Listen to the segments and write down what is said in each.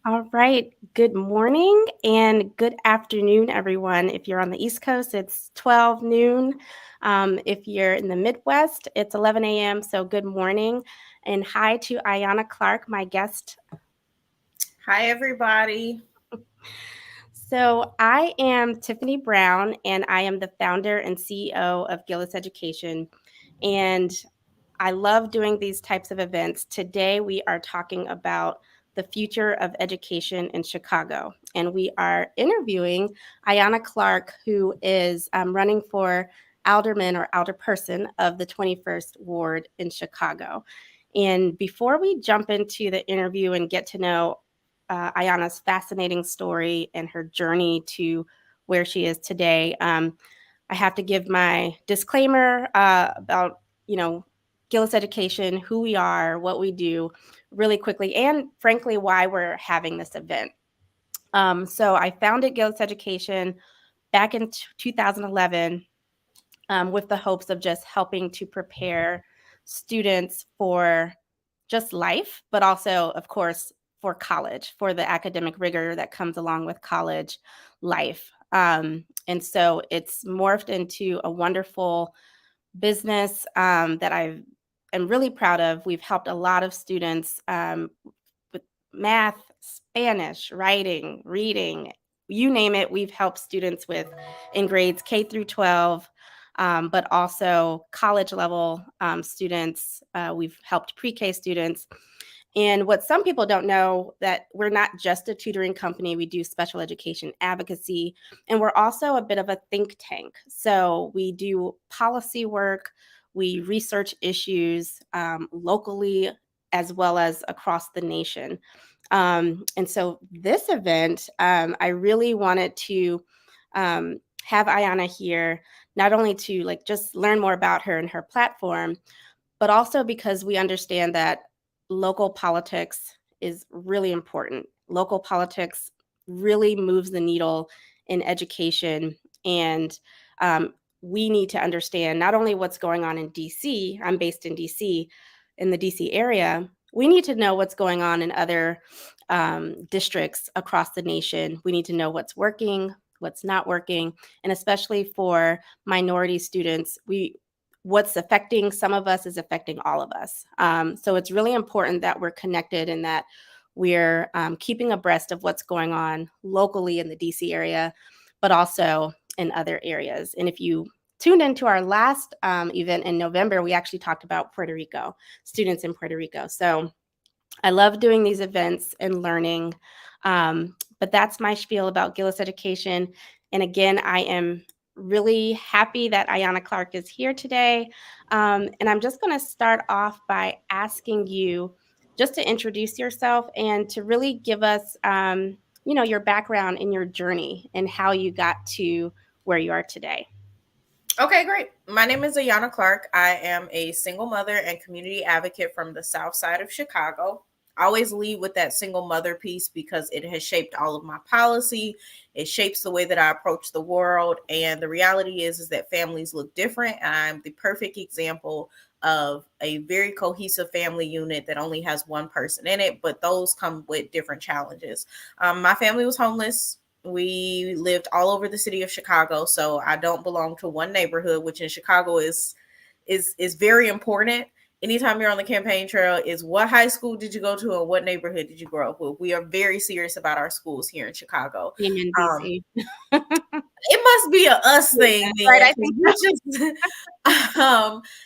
All right. Good morning and good afternoon, everyone. If you're on the East Coast, it's 12 noon. If you're in the Midwest, it's 11 a.m. So good morning. And hi to Ayana Clark, my guest. Hi, everybody. So I am Tiffany Brown, and I am the founder and CEO of Gillis Education. And I love doing these types of events. Today, we are talking about the future of education in Chicago. And we are interviewing Ayana Clark, who is running for alderman or alderperson of the 21st Ward in Chicago. And before we jump into the interview and get to know Ayana's fascinating story and her journey to where she is today, I have to give my disclaimer about, Gillis Education, who we are, what we do, really quickly, and frankly, why we're having this event. So I founded Gillis Education back in 2011 with the hopes of just helping to prepare students for just life, but also, of course, for college, for the academic rigor that comes along with college life. And so it's morphed into a wonderful business that I am really proud of. We've helped a lot of students with math, Spanish, writing, reading, you name it. We've helped students with in grades K through 12, but also college level students. We've helped pre-K students. And what some people don't know, that we're not just a tutoring company, we do special education advocacy, and we're also a bit of a think tank. So we do policy work, we research issues locally as well as across the nation. And so this event, I really wanted to have Ayana here, not only to just learn more about her and her platform, but also because we understand that local politics is really important. Local politics really moves the needle in education. And we need to understand not only what's going on in DC, I'm based in DC, in the DC area, we need to know what's going on in other districts across the nation. We need to know what's working, what's not working, and especially for minority students, what's affecting some of us is affecting all of us. So it's really important that we're connected and that we're keeping abreast of what's going on locally in the DC area, but also in other areas. And if you tuned into our last event in November, we actually talked about Puerto Rico, students in Puerto Rico. So I love doing these events and learning. But that's my spiel about Gillis Education. And again, I am really happy that Ayana Clark is here today. And I'm just going to start off by asking you just to introduce yourself and to really give us, your background and your journey and how you got to where you are today. Okay, great. My name is Ayana Clark. I am a single mother and community advocate from the South Side of Chicago. I always lead with that single mother piece because it has shaped all of my policy. It shapes the way that I approach the world. And the reality is that families look different. And I'm the perfect example of a very cohesive family unit that only has one person in it, but those come with different challenges. My family was homeless. We lived all over the city of Chicago, so I don't belong to one neighborhood, which in Chicago is very important. Anytime you're on the campaign trail, is what high school did you go to and what neighborhood did you grow up with? We are very serious about our schools here in Chicago. Being in Um, DC. it must be a us thing Right, then. I think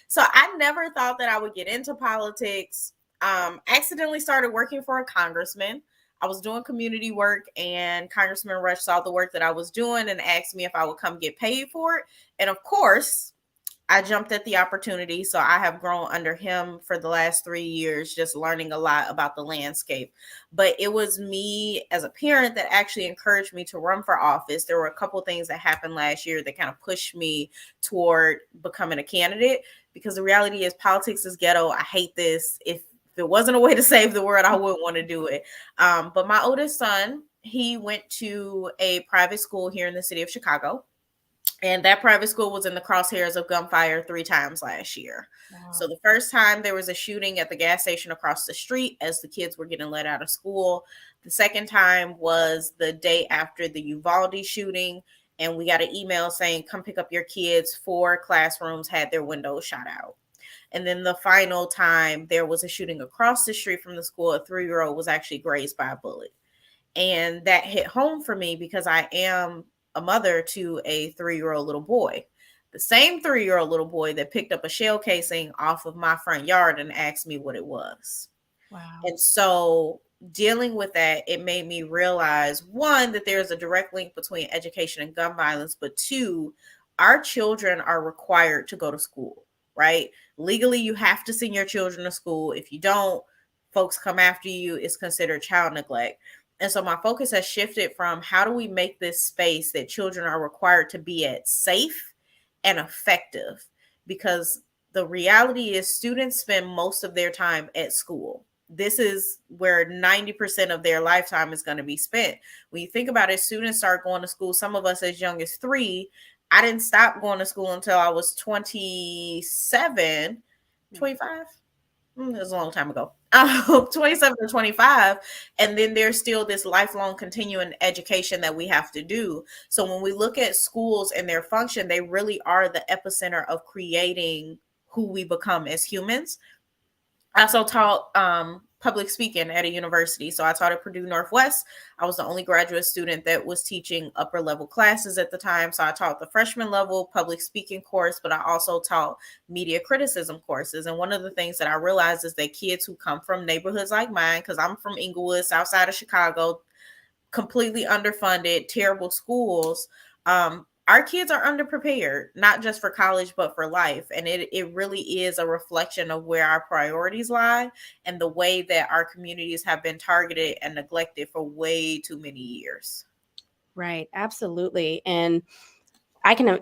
So I never thought that I would get into politics. Accidentally started working for a congressman. I was doing community work, and Congressman Rush saw the work that I was doing and asked me if I would come get paid for it. And of course, I jumped at the opportunity. So I have grown under him for the last 3 years, just learning a lot about the landscape. But it was me as a parent that actually encouraged me to run for office. There were a couple of things that happened last year that kind of pushed me toward becoming a candidate, because the reality is politics is ghetto. I hate this. If it wasn't a way to save the world, I wouldn't want to do it. But my oldest son, he went to a private school here in the city of Chicago. And that private school was in the crosshairs of gunfire 3 times last year. So Wow. the first time there was a shooting at the gas station across the street as the kids were getting let out of school. The second time was the day after the Uvalde shooting, and we got an email saying, "Come pick up your kids." 4 classrooms had their windows shot out. And then the final time there was a shooting across the street from the school, a 3-year-old was actually grazed by a bullet. And that hit home for me because I am a mother to a 3-year-old little boy. The same 3-year-old little boy that picked up a shell casing off of my front yard and asked me what it was. Wow. And so dealing with that, it made me realize, one, that there's a direct link between education and gun violence, but two, our children are required to go to school, right? Legally, you have to send your children to school. If you don't, folks come after you. It's considered child neglect. And so my focus has shifted from how do we make this space that children are required to be at safe and effective? Because the reality is students spend most of their time at school. This is where 90% of their lifetime is going to be spent. When you think about it, students start going to school, some of us as young as 3. I didn't stop going to school until I was 27, 25. It was a long time ago. 27 to 25. And then there's still this lifelong continuing education that we have to do. So when we look at schools and their function, they really are the epicenter of creating who we become as humans. I also taught public speaking at a university. So I taught at Purdue Northwest. I was the only graduate student that was teaching upper level classes at the time. So I taught the freshman level public speaking course, but I also taught media criticism courses. And one of the things that I realized is that kids who come from neighborhoods like mine, because I'm from Inglewood, south side of Chicago, completely underfunded, terrible schools. Our kids are underprepared, not just for college, but for life. And it really is a reflection of where our priorities lie and the way that our communities have been targeted and neglected for way too many years. Right. Absolutely. And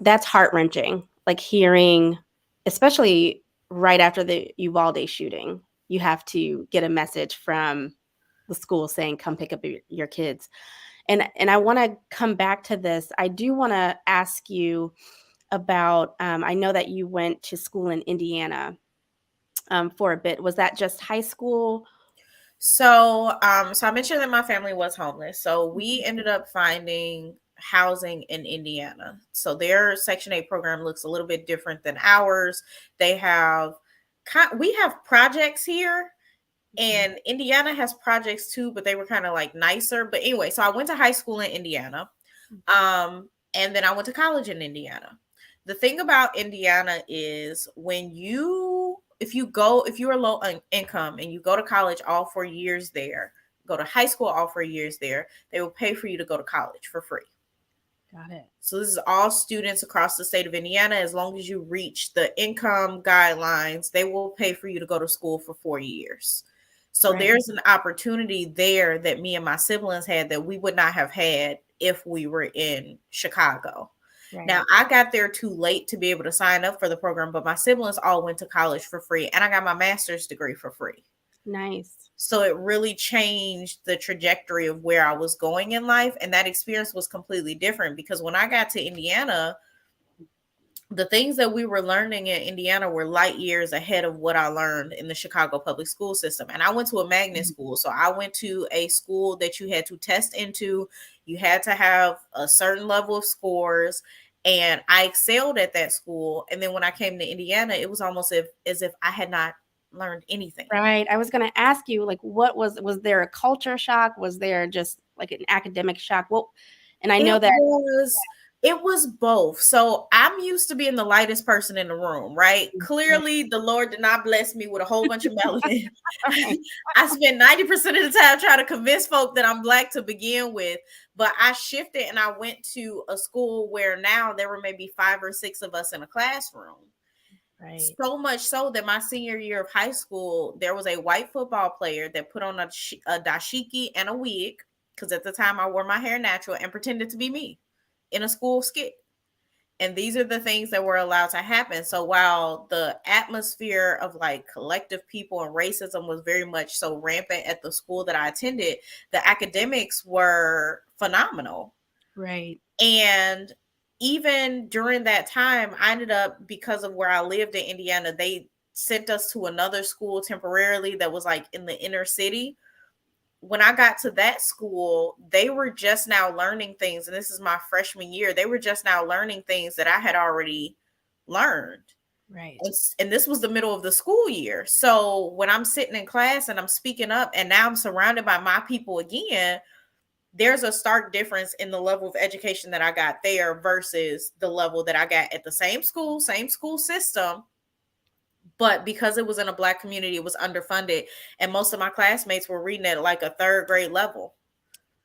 that's heart wrenching, like hearing, especially right after the Uvalde shooting, you have to get a message from the school saying, come pick up your kids. And I want to come back to this. I do want to ask you about, I know that you went to school in Indiana for a bit. Was that just high school? So I mentioned that my family was homeless. So we ended up finding housing in Indiana. So their Section 8 program looks a little bit different than ours. They have we have projects here, and Indiana has projects too, but they were kind of like nicer. But anyway, so I went to high school in Indiana. And then I went to college in Indiana. The thing about Indiana is when if you're low income and you go to college all 4 years there, go to high school all 4 years there, they will pay for you to go to college for free. Got it. So this is all students across the state of Indiana. As long as you reach the income guidelines, they will pay for you to go to school for 4 years. So Right. there's an opportunity there that me and my siblings had that we would not have had if we were in Chicago. Now, Right. I got there too late to be able to sign up for the program, but my siblings all went to college for free, and I got my master's degree for free. Nice. So it really changed the trajectory of where I was going in life. And that experience was completely different because when I got to Indiana, the things that we were learning in Indiana were light years ahead of what I learned in the Chicago public school system. And I went to a magnet school. So I went to a school that you had to test into. You had to have a certain level of scores. And I excelled at that school. And then when I came to Indiana, it was almost as if I had not learned anything. Right. I was going to ask you, like, was there a culture shock? Was there just like an academic shock? Well, and I know It that. was it was both. So I'm used to being the lightest person in the room, right? Clearly, the Lord did not bless me with a whole bunch of melanin. I spent 90% of the time trying to convince folk that I'm Black to begin with. But I shifted and I went to a school where now there were maybe 5 or 6 of us in a classroom. Right. So much so that my senior year of high school, there was a white football player that put on a dashiki and a wig, because at the time I wore my hair natural, and pretended to be me in a school skit. And these are the things that were allowed to happen. So while the atmosphere of like collective people and racism was very much so rampant at the school that I attended, the academics were phenomenal. Right. And even during that time, I ended up, because of where I lived in Indiana, they sent us to another school temporarily that was like in the inner city. When I got to that school, they were just now learning things, and this is my freshman year. They were just now learning things that I had already learned. Right. And this was the middle of the school year. So when I'm sitting in class and I'm speaking up, and now I'm surrounded by my people again, there's a stark difference in the level of education that I got there versus the level that I got at the same school system. But because it was in a Black community, it was underfunded. And most of my classmates were reading at like a third grade level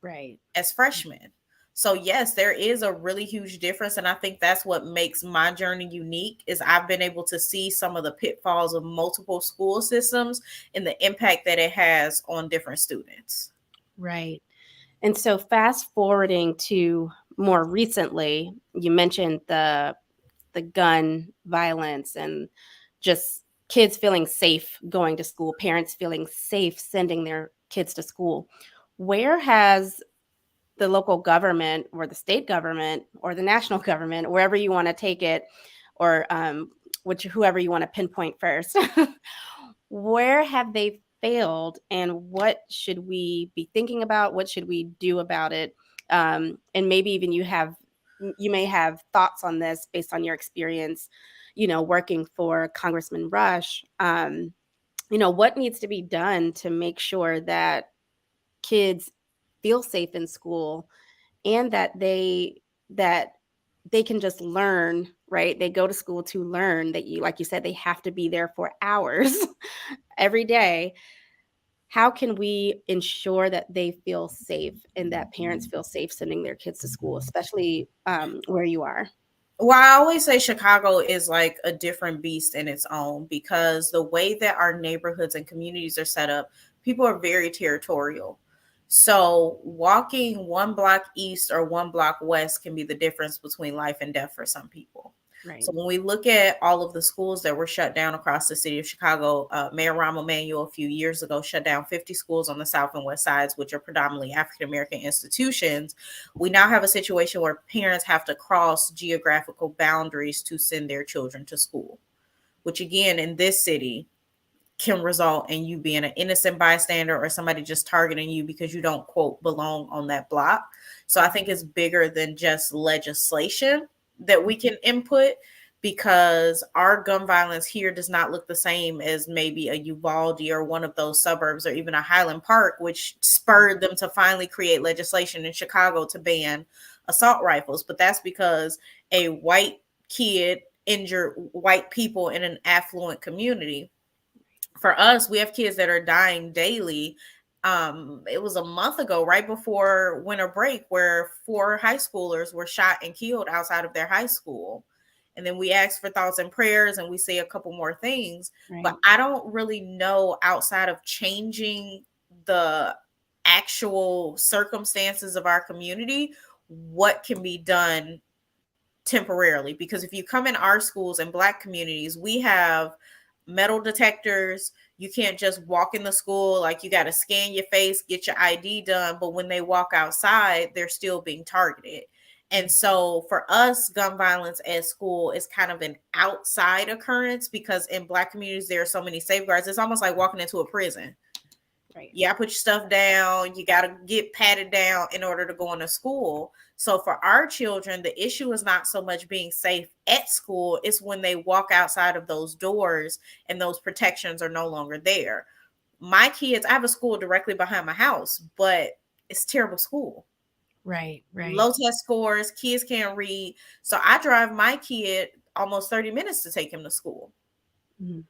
Right. as freshmen. So yes, there is a really huge difference. And I think that's what makes my journey unique, is I've been able to see some of the pitfalls of multiple school systems and the impact that it has on different students. Right. And so, fast forwarding to more recently, you mentioned the gun violence and just kids feeling safe going to school, parents feeling safe sending their kids to school. Where has the local government or the state government or the national government, wherever you want to take it, or whoever you want to pinpoint first, where have they failed, and what should we be thinking about? What should we do about it? And maybe even you may have thoughts on this based on your experience, working for Congressman Rush. What needs to be done to make sure that kids feel safe in school, and that they can just learn, right? They go to school to learn, that you like you said, they have to be there for hours every day. How can we ensure that they feel safe and that parents feel safe sending their kids to school, especially where you are? Well, I always say Chicago is like a different beast in its own, because the way that our neighborhoods and communities are set up, people are very territorial. So walking one block east or one block west can be the difference between life and death for some people. Right. So when we look at all of the schools that were shut down across the city of Chicago, Mayor Rahm Emanuel a few years ago shut down 50 schools on the south and west sides, which are predominantly African American institutions. We now have a situation where parents have to cross geographical boundaries to send their children to school, which again, in this city, can result in you being an innocent bystander or somebody just targeting you because you don't, quote, belong on that block. So I think it's bigger than just legislation that we can input, because our gun violence here does not look the same as maybe a Uvalde or one of those suburbs, or even a Highland Park, which spurred them to finally create legislation in Chicago to ban assault rifles. But that's because a white kid injured white people in an affluent community. For us, we have kids that are dying daily. It was a month ago, right before winter break, where 4 high schoolers were shot and killed outside of their high school. And then we ask for thoughts and prayers, and we say a couple more things. Right. But I don't really know, outside of changing the actual circumstances of our community, what can be done temporarily. Because if you come in our schools and Black communities, we have metal detectors. You can't just walk in the school. Like, you got to scan your face, get your ID done. But when they walk outside, they're still being targeted. And so for us, gun violence at school is kind of an outside occurrence, because in Black communities, there are so many safeguards. It's almost like walking into a prison. Right. You got to put your stuff down. You got to get patted down in order to go into school. So for our children, the issue is not so much being safe at school. It's when they walk outside of those doors and those protections are no longer there. My kids, I have a school directly behind my house, but it's terrible school. Right. Right. Low test scores, kids can't read. So I drive my kid almost 30 minutes to take him to school. Mhm.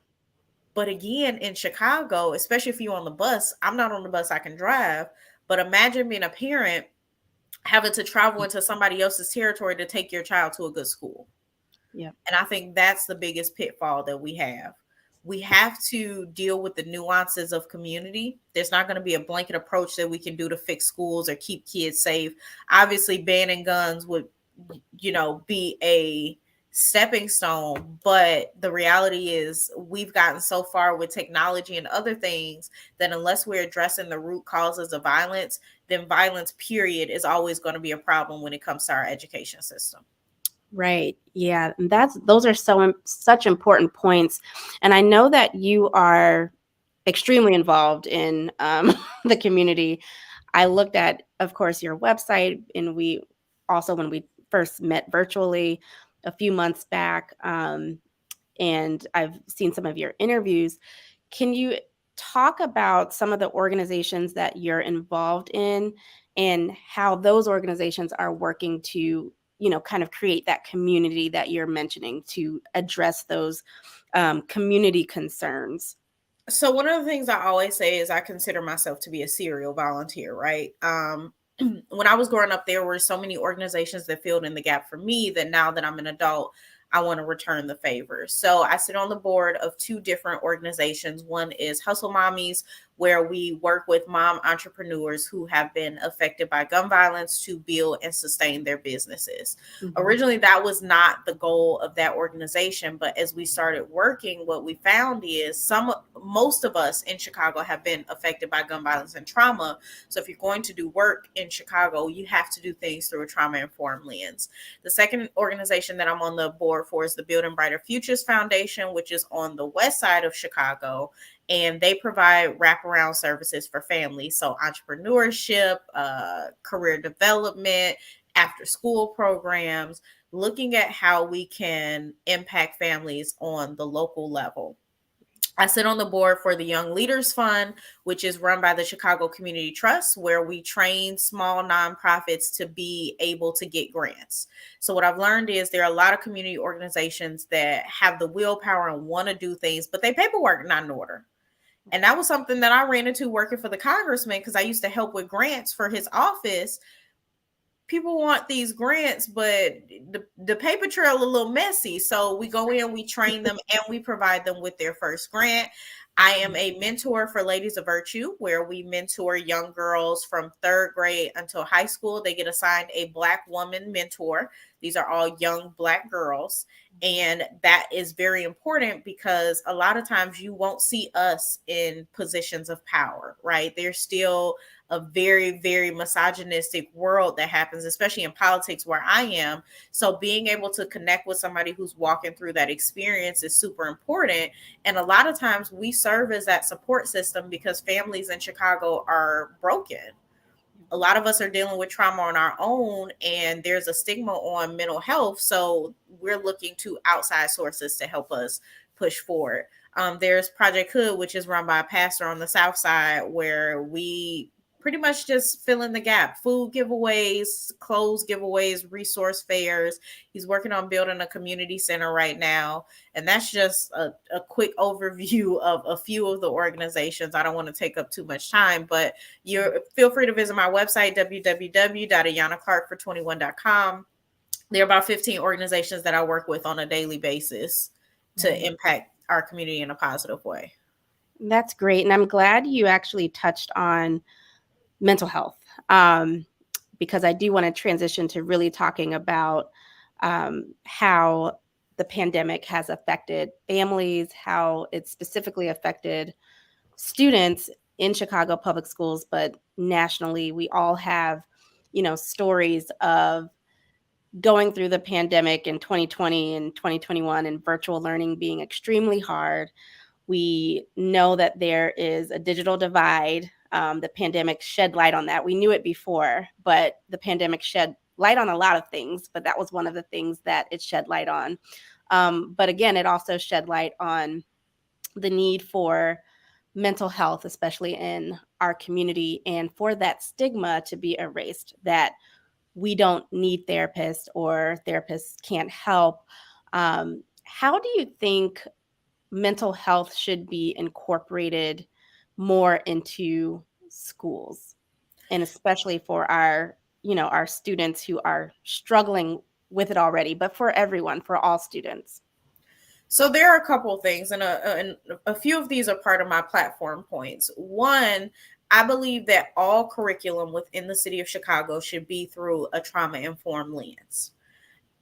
But again, in Chicago, especially if you're on the bus, I'm not on the bus, I can drive. But imagine being a parent having to travel into somebody else's territory to take your child to a good school. Yeah. And I think that's the biggest pitfall that we have. We have to deal with the nuances of community. There's not going to be a blanket approach that we can do to fix schools or keep kids safe. Obviously, banning guns would, be a stepping stone. But the reality is, we've gotten so far with technology and other things that unless we're addressing the root causes of violence, then violence, period, is always going to be a problem when it comes to our education system. Right. Yeah. And those are such important points. And I know that you are extremely involved in the community. I looked at, of course, your website, and we also, when we first met virtually a few months back, and I've seen some of your interviews. Can you talk about some of the organizations that you're involved in and how those organizations are working to, kind of create that community that you're mentioning to address those community concerns? So one of the things I always say is I consider myself to be a serial volunteer, right? When I was growing up, there were so many organizations that filled in the gap for me that now that I'm an adult, I want to return the favor. So I sit on the board of two different organizations. One is Hustle Mommies, where we work with mom entrepreneurs who have been affected by gun violence to build and sustain their businesses. Mhm. Originally, that was not the goal of that organization, but as we started working, what we found is most of us in Chicago have been affected by gun violence and trauma. So if you're going to do work in Chicago, you have to do things through a trauma informed lens. The second organization that I'm on the board for is the Building Brighter Futures Foundation, which is on the west side of Chicago, and they provide wraparound services for families. So entrepreneurship, career development, after school programs, looking at how we can impact families on the local level. I sit on the board for the Young Leaders Fund, which is run by the Chicago Community Trust, where we train small nonprofits to be able to get grants. So, what I've learned is there are a lot of community organizations that have the willpower and want to do things, but they paperwork not in order. And that was something that I ran into working for the congressman because I used to help with grants for his office. People want these grants, but the paper trail a little messy. So we go in, we train them, and we provide them with their first grant. I am a mentor for Ladies of Virtue, where we mentor young girls from third grade until high school. They get assigned a Black woman mentor. These are all young Black girls. And that is very important because a lot of times you won't see us in positions of power, right? There's still a very, very misogynistic world that happens, especially in politics where I am. So being able to connect with somebody who's walking through that experience is super important. And a lot of times we serve as that support system because families in Chicago are broken. A lot of us are dealing with trauma on our own, and there's a stigma on mental health. So we're looking to outside sources to help us push forward. There's Project Hood, which is run by a pastor on the South Side, where we pretty much just fill in the gap: food giveaways, clothes giveaways, resource fairs. He's working on building a community center right now. And that's just a quick overview of a few of the organizations. I don't want to take up too much time, but you feel free to visit my website, www.ayanaclark for21.com. There are about 15 organizations that I work with on a daily basis to impact our community in a positive way. That's great. And I'm glad you actually touched on mental health, because I do want to transition to really talking about how the pandemic has affected families, how it's specifically affected students in Chicago public schools, but nationally. We all have, stories of going through the pandemic in 2020 and 2021 and virtual learning being extremely hard. We know that there is a digital divide. The pandemic shed light on that. We knew it before, but the pandemic shed light on a lot of things, but that was one of the things that it shed light on. But again, it also shed light on the need for mental health, especially in our community, and for that stigma to be erased, that we don't need therapists or therapists can't help. How do you think mental health should be incorporated more into schools, and especially for our students who are struggling with it already, but for everyone, for all students? So there are a couple of things, and a few of these are part of my platform points. One, I believe that all curriculum within the city of Chicago should be through a trauma-informed lens.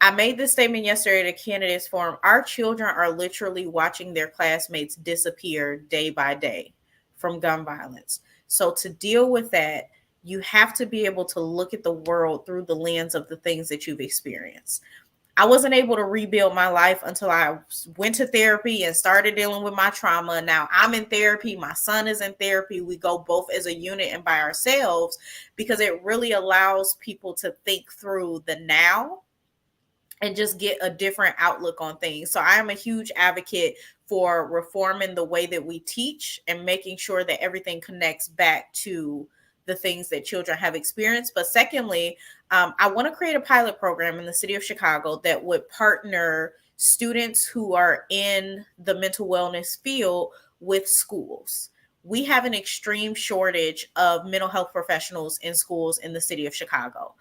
I made this statement yesterday at a candidates forum. Our children are literally watching their classmates disappear day by day from gun violence. So to deal with that, you have to be able to look at the world through the lens of the things that you've experienced. I wasn't able to rebuild my life until I went to therapy and started dealing with my trauma. Now I'm in therapy. My son is in therapy. We go both as a unit and by ourselves because it really allows people to think through the now and just get a different outlook on things. So I am a huge advocate for reforming the way that we teach and making sure that everything connects back to the things that children have experienced. But secondly, I want to create a pilot program in the city of Chicago that would partner students who are in the mental wellness field with schools. We have an extreme shortage of mental health professionals in schools in the city of Chicago.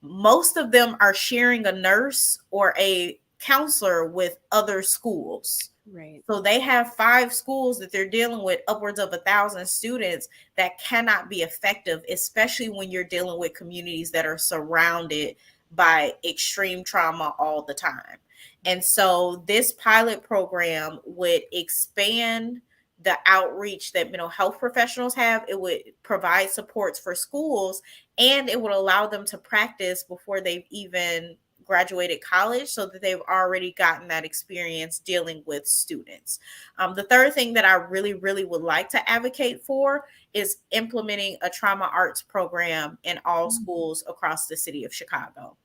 Most of them are sharing a nurse or a counselor with other schools. Right. So they have 5 schools that they're dealing with upwards of 1,000 students that cannot be effective, especially when you're dealing with communities that are surrounded by extreme trauma all the time. And so this pilot program would expand the outreach that mental health professionals have. It would provide supports for schools, and it would allow them to practice before they've even graduated college so that they've already gotten that experience dealing with students. The third thing that I really, really would like to advocate for is implementing a trauma arts program in all schools across the city of Chicago.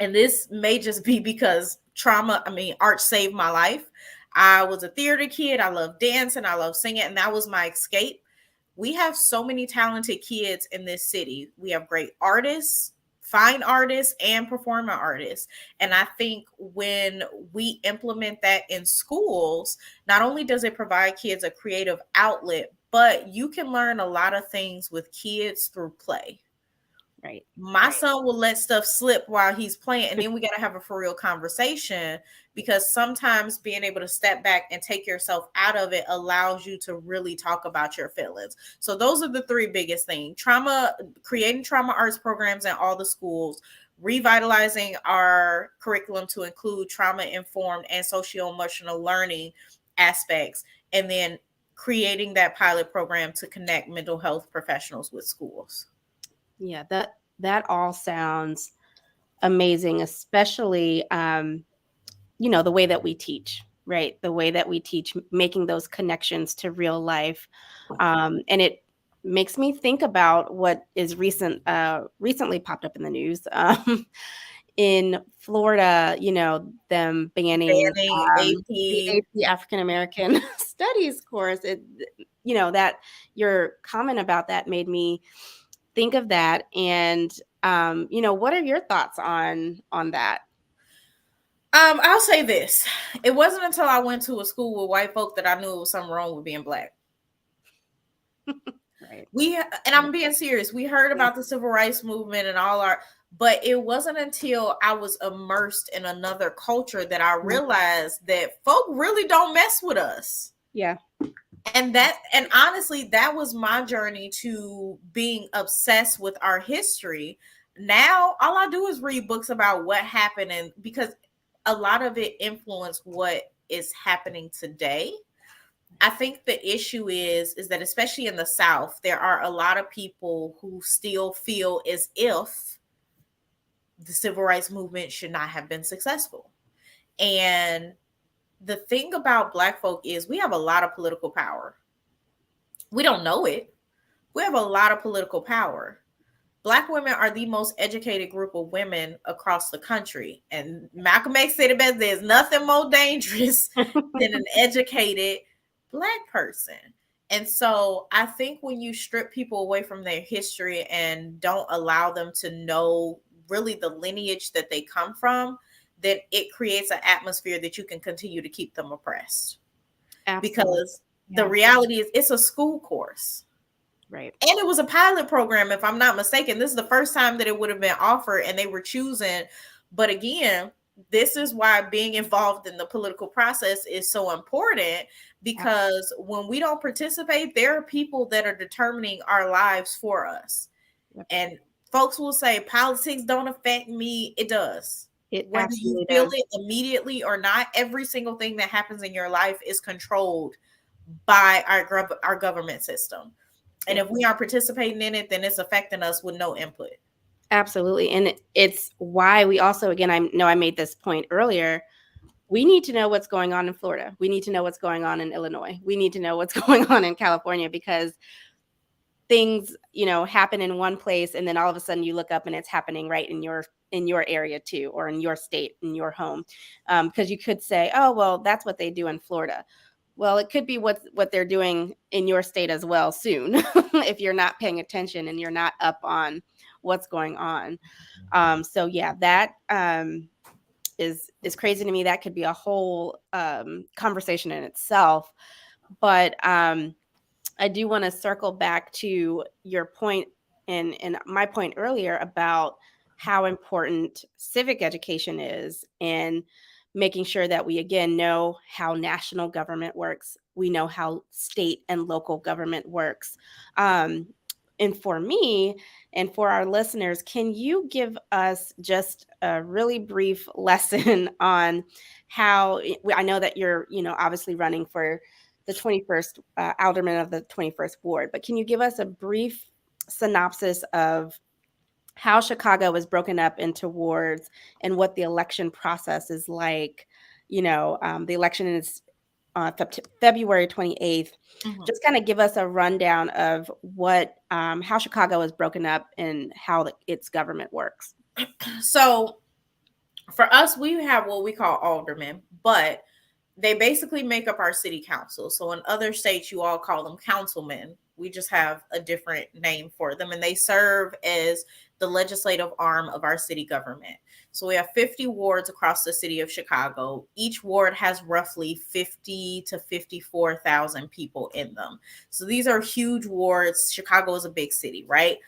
And this may just be because art saved my life. I was a theater kid. I love dancing. I love singing. And that was my escape. We have so many talented kids in this city. We have great artists, fine artists, and performing artists. And I think when we implement that in schools, not only does it provide kids a creative outlet, but you can learn a lot of things with kids through play. Right. My son will let stuff slip while he's playing, and then we got to have a for real conversation, because sometimes being able to step back and take yourself out of it allows you to really talk about your feelings. So those are the 3 biggest things: creating trauma arts programs in all the schools, revitalizing our curriculum to include trauma informed and socio-emotional learning aspects, and then creating that pilot program to connect mental health professionals with schools. Yeah, that all sounds amazing, especially the way that we teach, right? The way that we teach, making those connections to real life. And it makes me think about what is recently popped up in the news. In Florida, them banning the AP. AP African American Studies course. That your comment about that made me think of that. And what are your thoughts on that? I'll say this. It wasn't until I went to a school with white folk that I knew it was something wrong with being Black. Right. And I'm being serious. We heard about the civil rights movement and but it wasn't until I was immersed in another culture that I realized that folk really don't mess with us. Yeah. And honestly, that was my journey to being obsessed with our history. Now, all I do is read books about what happened, and because a lot of it influenced what is happening today. I think the issue is that especially in the South, there are a lot of people who still feel as if the civil rights movement should not have been successful. And the thing about Black folk is we have a lot of political power. We don't know it. We have a lot of political power. Black women are the most educated group of women across the country. And Malcolm X said it best: there's nothing more dangerous than an educated Black person. And so I think when you strip people away from their history and don't allow them to know really the lineage that they come from, then it creates an atmosphere that you can continue to keep them oppressed. Absolutely. Because the reality is it's a school course. Right. And it was a pilot program, if I'm not mistaken. This is the first time that it would have been offered, and they were choosing. But again, this is why being involved in the political process is so important, because when we don't participate, there are people that are determining our lives for us. Yep. And folks will say politics don't affect me. It does. Whether you feel it immediately or not, every single thing that happens in your life is controlled by our government system. And if we aren't participating in it, then it's affecting us with no input. Absolutely. And it's why we also, again, I know I made this point earlier. We need to know what's going on in Florida. We need to know what's going on in Illinois. We need to know what's going on in California, because things, happen in one place, and then all of a sudden you look up and it's happening right in your area too, or in your state, in your home. Because you could say, oh, well, that's what they do in Florida. Well, it could be what they're doing in your state as well soon, if you're not paying attention and you're not up on what's going on. So yeah, that is crazy to me. That could be a whole conversation in itself. But I do want to circle back to your point and my point earlier about how important civic education is, and making sure that we again know how national government works. We know how state and local government works. And for me and for our listeners, can you give us just a really brief lesson on how, I know that you're, obviously running for the 21st Alderman of the 21st Ward, but can you give us a brief synopsis of how Chicago was broken up into wards and what the election process is like? The election is February 28th. Mhm. Just kind of give us a rundown of how Chicago is broken up and how its government works. So for us, we have what we call aldermen, but they basically make up our city council. So in other states, you all call them councilmen. We just have a different name for them, and they serve as the legislative arm of our city government. So we have 50 wards across the city of Chicago. Each ward has roughly 50 to 54,000 people in them. So these are huge wards. Chicago is a big city, right?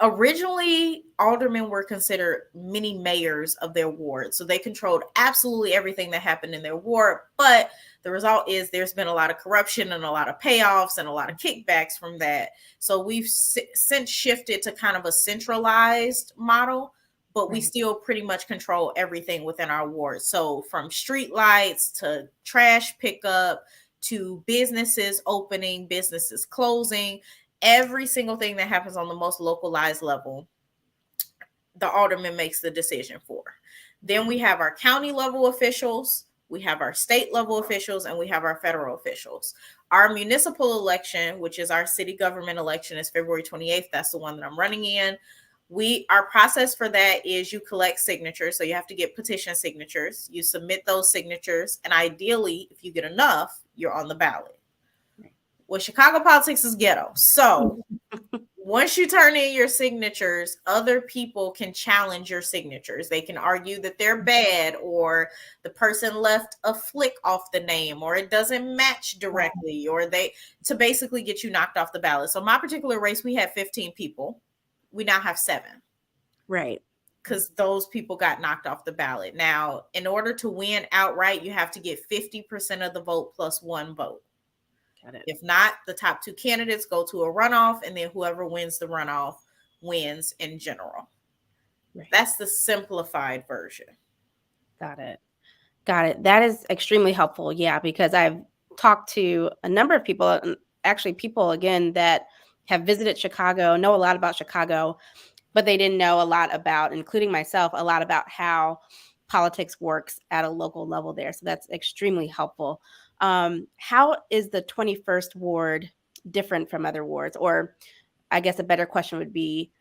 Originally, aldermen were considered mini mayors of their ward. So they controlled absolutely everything that happened in their ward. But the result is there's been a lot of corruption and a lot of payoffs and a lot of kickbacks from that. So we've since shifted to kind of a centralized model, but we still pretty much control everything within our ward. So from street lights to trash pickup to businesses opening, businesses closing, every single thing that happens on the most localized level, the alderman makes the decision for. Then we have our county level officials, we have our state level officials, and we have our federal officials. Our municipal election, which is our city government election, is February 28th. That's the one that I'm running in. Our process for that is you collect signatures. So you have to get petition signatures. You submit those signatures, and ideally, if you get enough, you're on the ballot. Well, Chicago politics is ghetto. So once you turn in your signatures, other people can challenge your signatures. They can argue that they're bad, or the person left a flick off the name, or it doesn't match directly, or to basically get you knocked off the ballot. So my particular race, we had 15 people. We now have 7. Right. Because those people got knocked off the ballot. Now, in order to win outright, you have to get 50% of the vote plus 1 vote. If not, the top 2 candidates go to a runoff, and then whoever wins the runoff wins in general. Right. That's the simplified version. Got it. That is extremely helpful. Yeah, because I've talked to a number of people, actually people, again, that have visited Chicago, know a lot about Chicago, but they didn't know a lot about, including myself, a lot about how politics works at a local level there. So that's extremely helpful. How is the 21st Ward different from other wards? Or I guess a better question would be,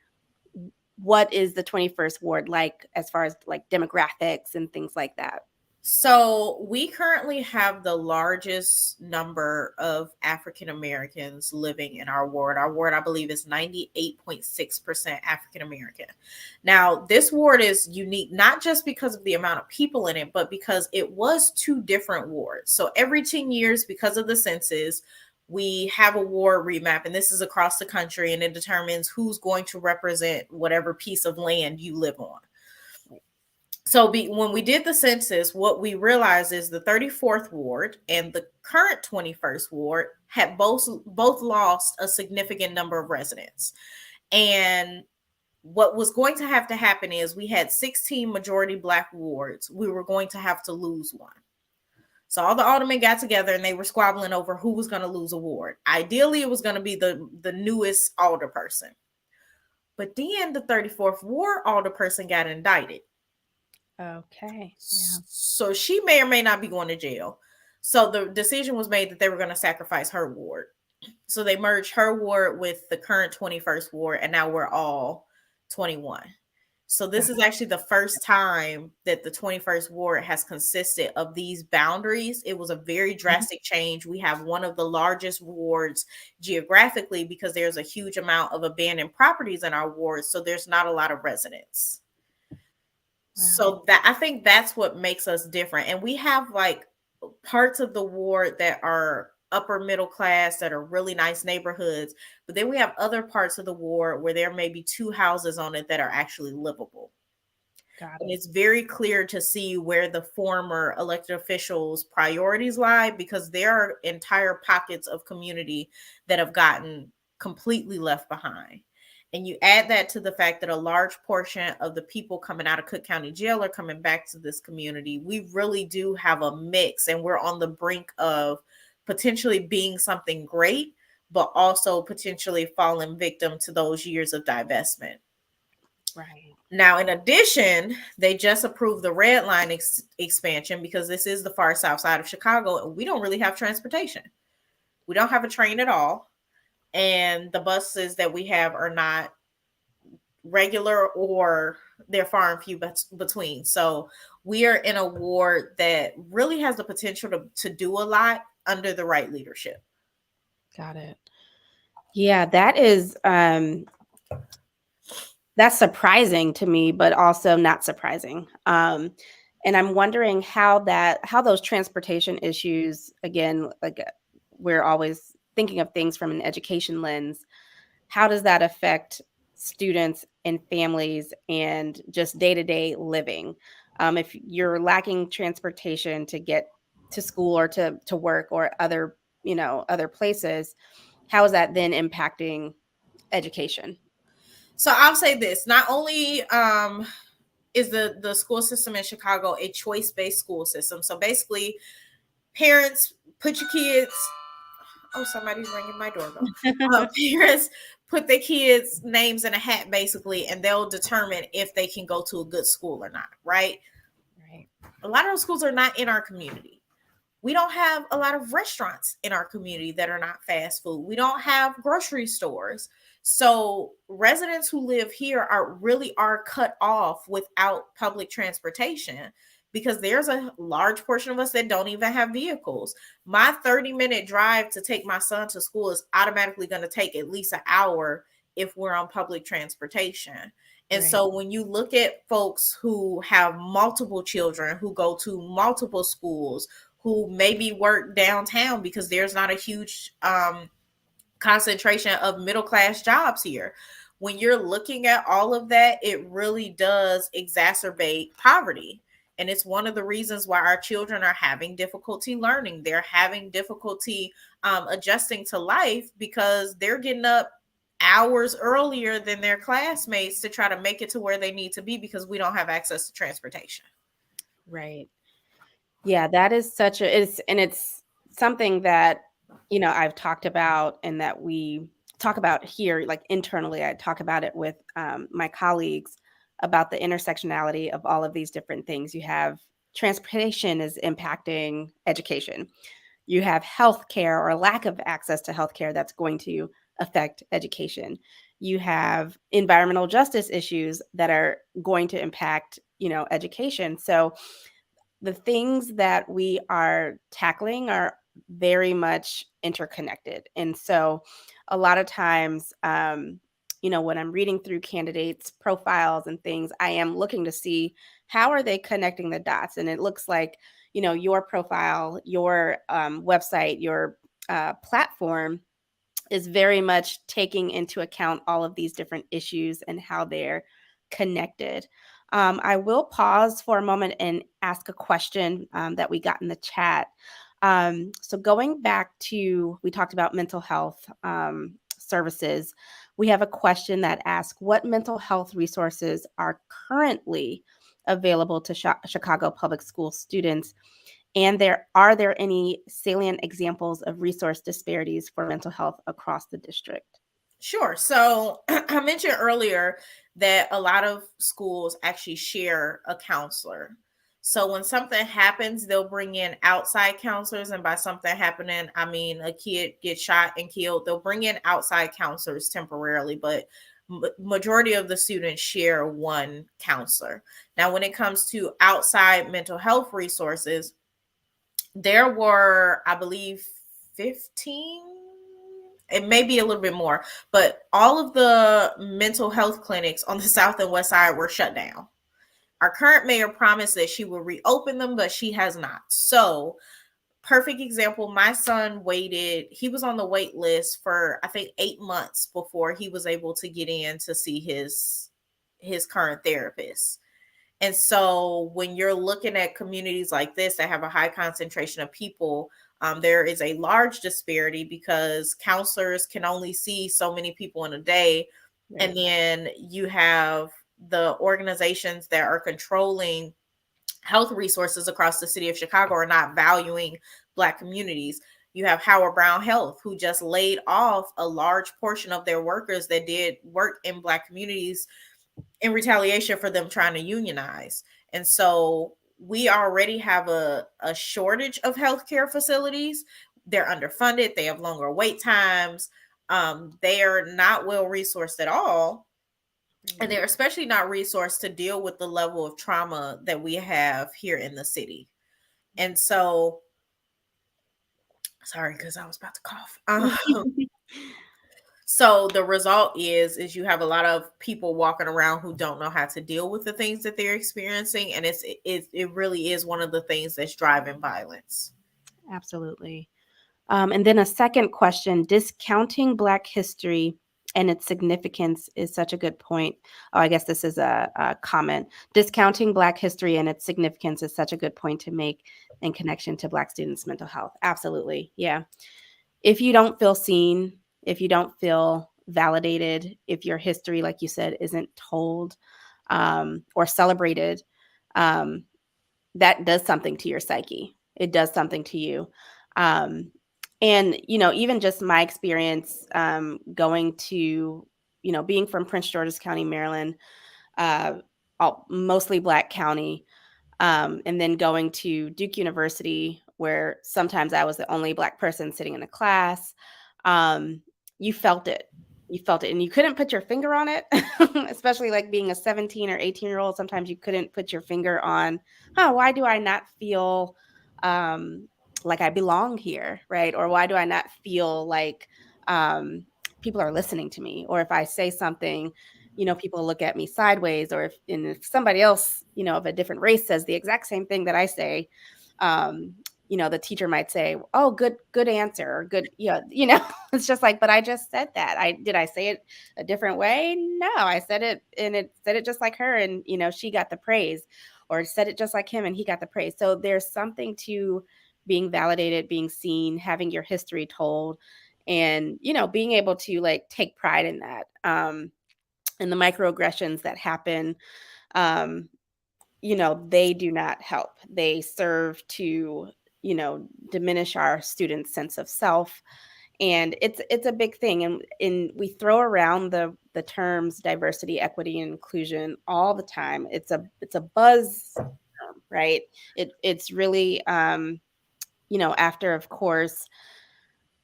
what is the 21st Ward like as far as like demographics and things like that? So we currently have the largest number of African Americans living in our ward. Our ward, I believe, is 98.6% African American. Now, this ward is unique, not just because of the amount of people in it, but because it was 2 different wards. So every 10 years, because of the census, we have a ward remap, and this is across the country, and it determines who's going to represent whatever piece of land you live on. So when we did the census, what we realized is the 34th Ward and the current 21st Ward had both lost a significant number of residents. And what was going to happen is we had 16 majority Black wards. We were going to have to lose one. So all the aldermen got together and they were squabbling over who was going to lose a ward. Ideally, it was going to be the newest alder person. But then the 34th Ward alderperson got indicted. Okay. Yeah. So she may or may not be going to jail. So the decision was made that they were going to sacrifice her ward. So they merged her ward with the current 21st Ward, and now we're all 21. So this is actually the first time that the 21st Ward has consisted of these boundaries. It was a very drastic change. We have one of the largest wards geographically because there's a huge amount of abandoned properties in our wards, so there's not a lot of residents. Wow. So that, I think that's what makes us different. And we have like parts of the ward that are upper middle class that are really nice neighborhoods, but then we have other parts of the ward where there may be 2 houses on it that are actually livable. And it's very clear to see where the former elected officials' priorities lie, because there are entire pockets of community that have gotten completely left behind. And you add that to the fact that a large portion of the people coming out of Cook County Jail are coming back to this community. We really do have a mix, and we're on the brink of potentially being something great, but also potentially falling victim to those years of divestment. Right. Now, in addition, they just approved the Red Line expansion because this is the far south side of Chicago, and we don't really have transportation. We don't have a train at all. And the buses that we have are not regular, or they're far and few between. So we are in a ward that really has the potential to do a lot under the right leadership. Got it. Yeah, that is that's surprising to me, but also not surprising. And I'm wondering how those transportation issues, again, like we're always thinking of things from an education lens, how does that affect students and families and just day-to-day living? If you're lacking transportation to get to school or to work or other places, how is that then impacting education? So I'll say this: not only is the school system in Chicago a choice-based school system, so basically, parents put your kids. Oh, somebody's ringing my doorbell. Parents put their kids' names in a hat, basically, and they'll determine if they can go to a good school or not. Right. Right. A lot of those schools are not in our community. We don't have a lot of restaurants in our community that are not fast food. We don't have grocery stores. So residents who live here are cut off without public transportation, because there's a large portion of us that don't even have vehicles. My 30-minute drive to take my son to school is automatically going to take at least an hour if we're on public transportation. And so when you look at folks who have multiple children, who go to multiple schools, who maybe work downtown because there's not a huge concentration of middle-class jobs here. When you're looking at all of that, it really does exacerbate poverty. And it's one of the reasons why our children are having difficulty learning. They're having difficulty adjusting to life because they're getting up hours earlier than their classmates to try to make it to where they need to be because we don't have access to transportation. Right. Yeah, that is it's something that, I've talked about and that we talk about here, like internally. I talk about it with my colleagues about the intersectionality of all of these different things. You have transportation is impacting education. You have healthcare or lack of access to healthcare that's going to affect education. You have environmental justice issues that are going to impact, education. So the things that we are tackling are very much interconnected. And so a lot of times, when I'm reading through candidates' profiles and things, I am looking to see how are they connecting the dots. And it looks like, your profile, your website, your platform is very much taking into account all of these different issues and how they're connected. I will pause for a moment and ask a question that we got in the chat. So going back to, we talked about mental health services. We have a question that asks, what mental health resources are currently available to Chicago public school students? And are there any salient examples of resource disparities for mental health across the district? Sure. So I mentioned earlier that a lot of schools actually share a counselor. So when something happens, they'll bring in outside counselors. And by something happening, I mean a kid gets shot and killed. They'll bring in outside counselors temporarily, but majority of the students share one counselor. Now, when it comes to outside mental health resources, there were, I believe, 15, it may be a little bit more, but all of the mental health clinics on the south and west side were shut down. Our current mayor promised that she will reopen them, but she has not. So, perfect example, my son waited, he was on the wait list for I think 8 months before he was able to get in to see his current therapist. And so when you're looking at communities like this that have a high concentration of people, there is a large disparity because counselors can only see so many people in a day. Right. And then you have the organizations that are controlling health resources across the city of Chicago are not valuing Black communities. You have Howard Brown Health, who just laid off a large portion of their workers that did work in Black communities in retaliation for them trying to unionize. And so we already have a shortage of healthcare facilities. They're underfunded, they have longer wait times, they are not well resourced at all. And they're especially not resourced to deal with the level of trauma that we have here in the city. And so, sorry, because I was about to cough. So the result is you have a lot of people walking around who don't know how to deal with the things that they're experiencing, and it really is one of the things that's driving violence. Absolutely. And then a second question, discounting Black history and its significance is such a good point. Oh, I guess this is a comment. Discounting Black history and its significance is such a good point to make in connection to Black students' mental health. Absolutely. Yeah. If you don't feel seen, if you don't feel validated, if your history, like you said, isn't told or celebrated, that does something to your psyche. It does something to you. Um, and, even just my experience going to, being from Prince George's County, Maryland, uh, mostly Black county, and then going to Duke University, where sometimes I was the only Black person sitting in a class. Um, you felt it. You felt it, and you couldn't put your finger on it, especially like being a 17 or 18-year-old. Sometimes you couldn't put your finger on, why do I not feel like I belong here, right? Or why do I not feel like people are listening to me? Or if I say something, people look at me sideways, or if somebody else, of a different race says the exact same thing that I say, the teacher might say, "Oh, good answer," or "Good," it's just like, but I just said that. Did I say it a different way? No, I said it, and it said it just like her, and she got the praise, or said it just like him, and he got the praise. So there's something to being validated, being seen, having your history told, and being able to like take pride in that. And the microaggressions that happen, um, they do not help. They serve to, diminish our students' sense of self. And it's a big thing. And we throw around the terms diversity, equity, and inclusion all the time. It's a buzz term, right? It's really after, of course,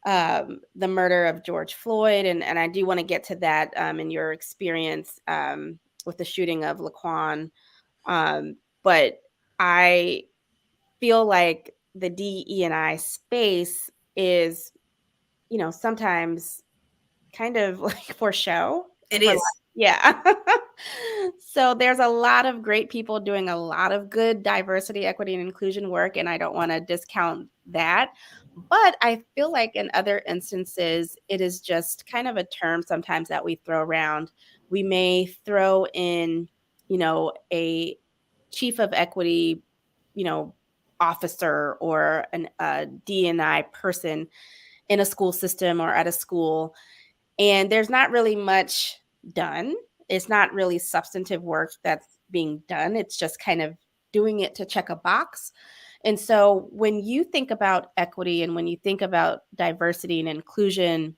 the murder of George Floyd, and I do want to get to that in your experience with the shooting of Laquan. But I feel like the DE&I space is, sometimes kind of like for show. It is. Yeah. So there's a lot of great people doing a lot of good diversity, equity, and inclusion work, and I don't want to discount that. But I feel like in other instances, it is just kind of a term sometimes that we throw around. We may throw in, a chief of equity, officer, or a D&I person in a school system or at a school, and there's not really much done. It's not really substantive work that's being done. It's just kind of doing it to check a box. And so when you think about equity and when you think about diversity and inclusion,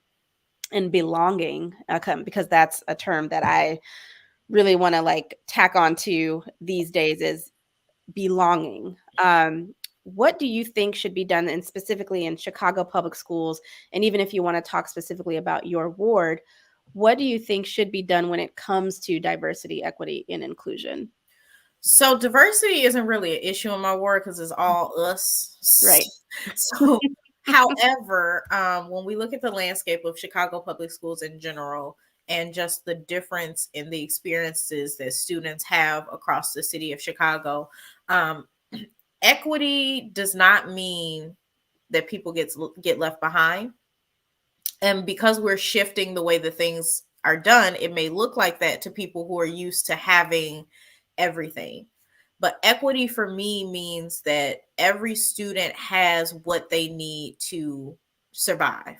and belonging, because that's a term that I really want to like tack on to these days, is belonging. What do you think should be done, and specifically in Chicago public schools? And even if you want to talk specifically about your ward, what do you think should be done when it comes to diversity, equity, and inclusion? So diversity isn't really an issue in my ward because it's all us. Right. So, however, when we look at the landscape of Chicago public schools in general, and just the difference in the experiences that students have across the city of Chicago, um, equity does not mean that people get left behind. And because we're shifting the way that things are done, it may look like that to people who are used to having everything. But equity for me means that every student has what they need to survive.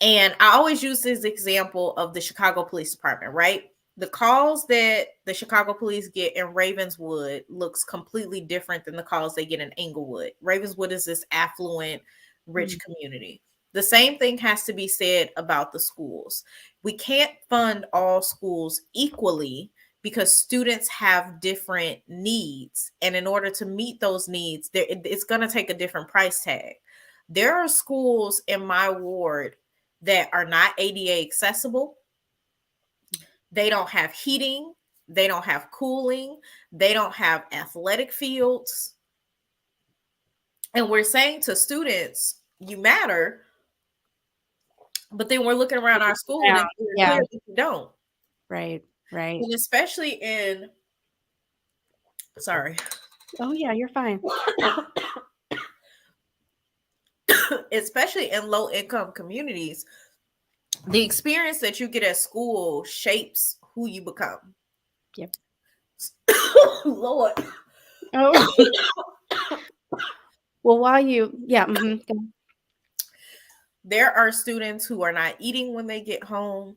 And I always use this example of the Chicago Police Department, right? The calls that the Chicago police get in Ravenswood looks completely different than the calls they get in Englewood. Ravenswood is this affluent, rich community. The same thing has to be said about the schools. We can't fund all schools equally because students have different needs. And in order to meet those needs, it's going to take a different price tag. There are schools in my ward that are not ADA accessible. They don't have heating. They don't have cooling. They don't have athletic fields. And we're saying to students, you matter. But then we're looking around our school and it's clear that you don't. Right. Right. And especially in, sorry. Oh yeah, you're fine. Especially in low income communities, the experience that you get at school shapes who you become. Yep. Lord. Oh. Well, there are students who are not eating when they get home.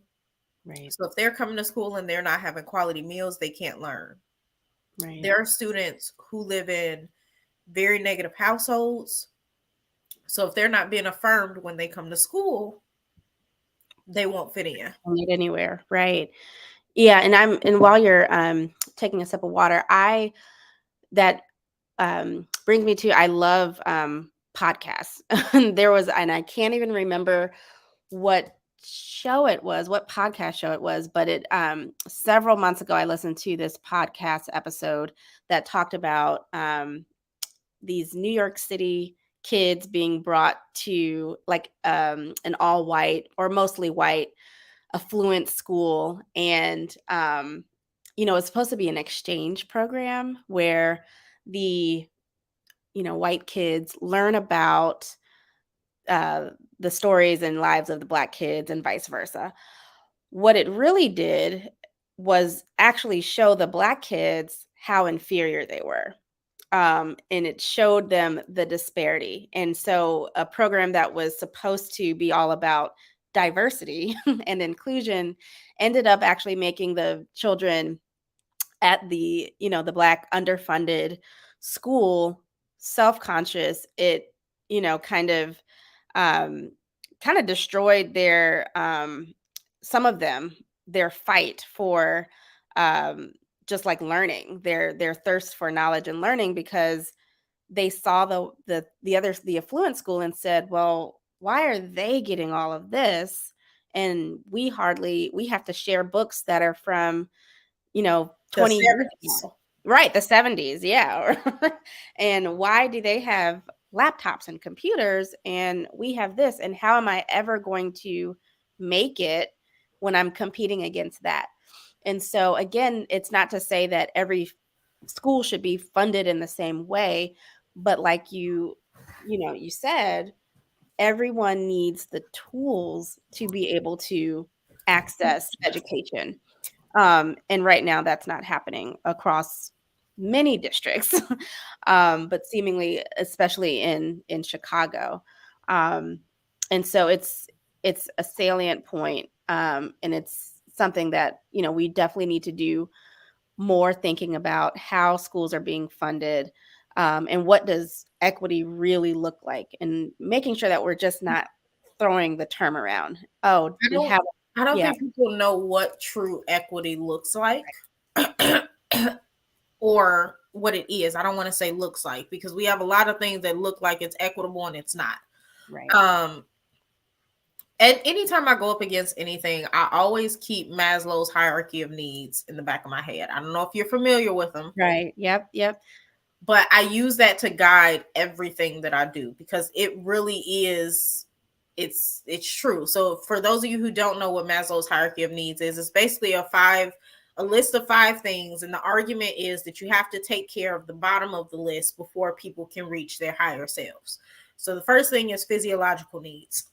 Right. So if they're coming to school and they're not having quality meals, they can't learn. Right. There are students who live in very negative households. So if they're not being affirmed when they come to school, they won't fit in. Don't get anywhere. Right. Yeah. And while you're taking a sip of water, that brings me to, I love podcasts. And I can't even remember what podcast show it was, but it several months ago I listened to this podcast episode that talked about these New York City kids being brought to like an all white or mostly white affluent school, and it's supposed to be an exchange program where the white kids learn about the stories and lives of the Black kids and vice versa. What it really did was actually show the Black kids how inferior they were. And it showed them the disparity. And so a program that was supposed to be all about diversity and inclusion ended up actually making the children at the Black underfunded school self-conscious. It kind of destroyed their some of them, their fight for just like learning, their thirst for knowledge and learning, because they saw the affluent school and said, well, why are they getting all of this and we have to share books that are from 20 years ago. Right, the 70s, yeah. And why do they have laptops and computers and we have this, and how am I ever going to make it when I'm competing against that? And so again, it's not to say that every school should be funded in the same way, but like you said, everyone needs the tools to be able to access education. And right now that's not happening across many districts, but seemingly, especially in Chicago. And so it's a salient point, and it's something that, we definitely need to do more thinking about how schools are being funded, and what does equity really look like, and making sure that we're just not throwing the term around. Oh, I we don't have, I don't yeah, think people know what true equity looks like or what it is. I don't want to say looks like, because we have a lot of things that look like it's equitable and it's not. Right. And anytime I go up against anything, I always keep Maslow's hierarchy of needs in the back of my head. I don't know if you're familiar with them, right. Yep. but I use that to guide everything that I do, because it really is, it's true. So for those of you who don't know what Maslow's hierarchy of needs is, it's basically a list of 5 things, and the argument is that you have to take care of the bottom of the list before people can reach their higher selves. So the first thing is physiological needs.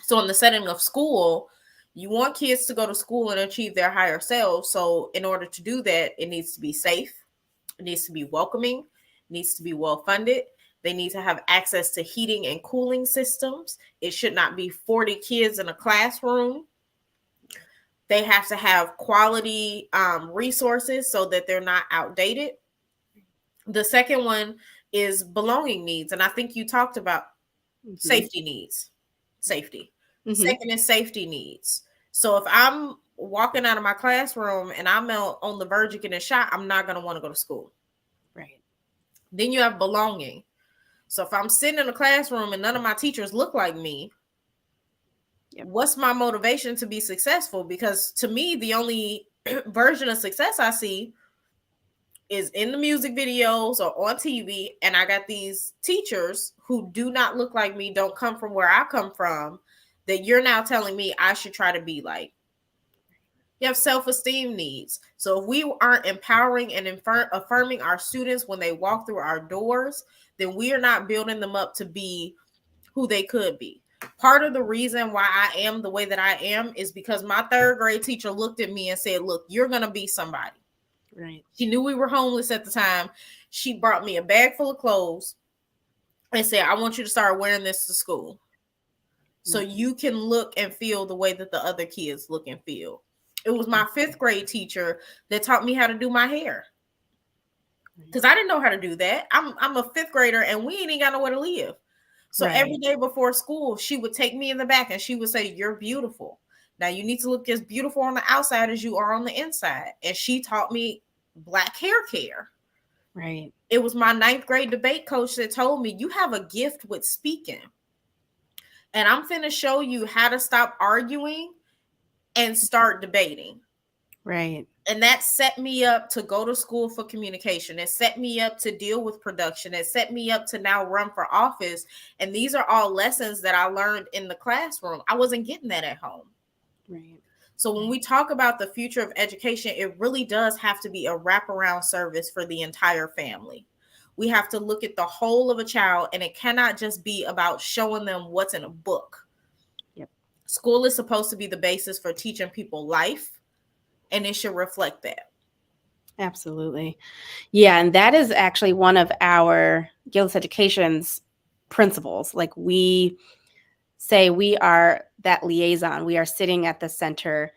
So in the setting of school, you want kids to go to school and achieve their higher selves. So in order to do that, it needs to be safe, it needs to be welcoming, it needs to be well funded. They need to have access to heating and cooling systems. It should not be 40 kids in a classroom. They have to have quality resources so that they're not outdated. The second one is belonging needs. And I think you talked about safety needs. Safety. Second is safety needs. So if I'm walking out of my classroom and I'm on the verge of getting shot, I'm not going to want to go to school. Right. Then you have belonging. So if I'm sitting in a classroom and none of my teachers look like me, what's my motivation to be successful? Because to me, the only version of success I see is in the music videos or on TV. And I got these teachers who do not look like me, don't come from where I come from, that you're now telling me I should try to be like. You have self-esteem needs. So if we aren't empowering and affirming our students when they walk through our doors, then we are not building them up to be who they could be. Part of the reason why I am the way that I am is because my 3rd grade teacher looked at me and said, look, you're going to be somebody. Right. She knew we were homeless at the time. She brought me a bag full of clothes and said, I want you to start wearing this to school so you can look and feel the way that the other kids look and feel. It was my 5th grade teacher that taught me how to do my hair, because I didn't know how to do that. I'm a 5th grader and we ain't even got nowhere to live. So every day before school, she would take me in the back and she would say, you're beautiful. Now you need to look as beautiful on the outside as you are on the inside. And she taught me Black hair care. Right. It was my 9th grade debate coach that told me, you have a gift with speaking. And I'm finna show you how to stop arguing and start debating. Right. And that set me up to go to school for communication. It set me up to deal with production. It set me up to now run for office. And these are all lessons that I learned in the classroom. I wasn't getting that at home. Right. So when we talk about the future of education, it really does have to be a wraparound service for the entire family. We have to look at the whole of a child, and it cannot just be about showing them what's in a book. Yep. School is supposed to be the basis for teaching people life, and it should reflect that. Absolutely. Yeah, and that is actually one of our Gillis Education's principles. Like, we say we are that liaison. We are sitting at the center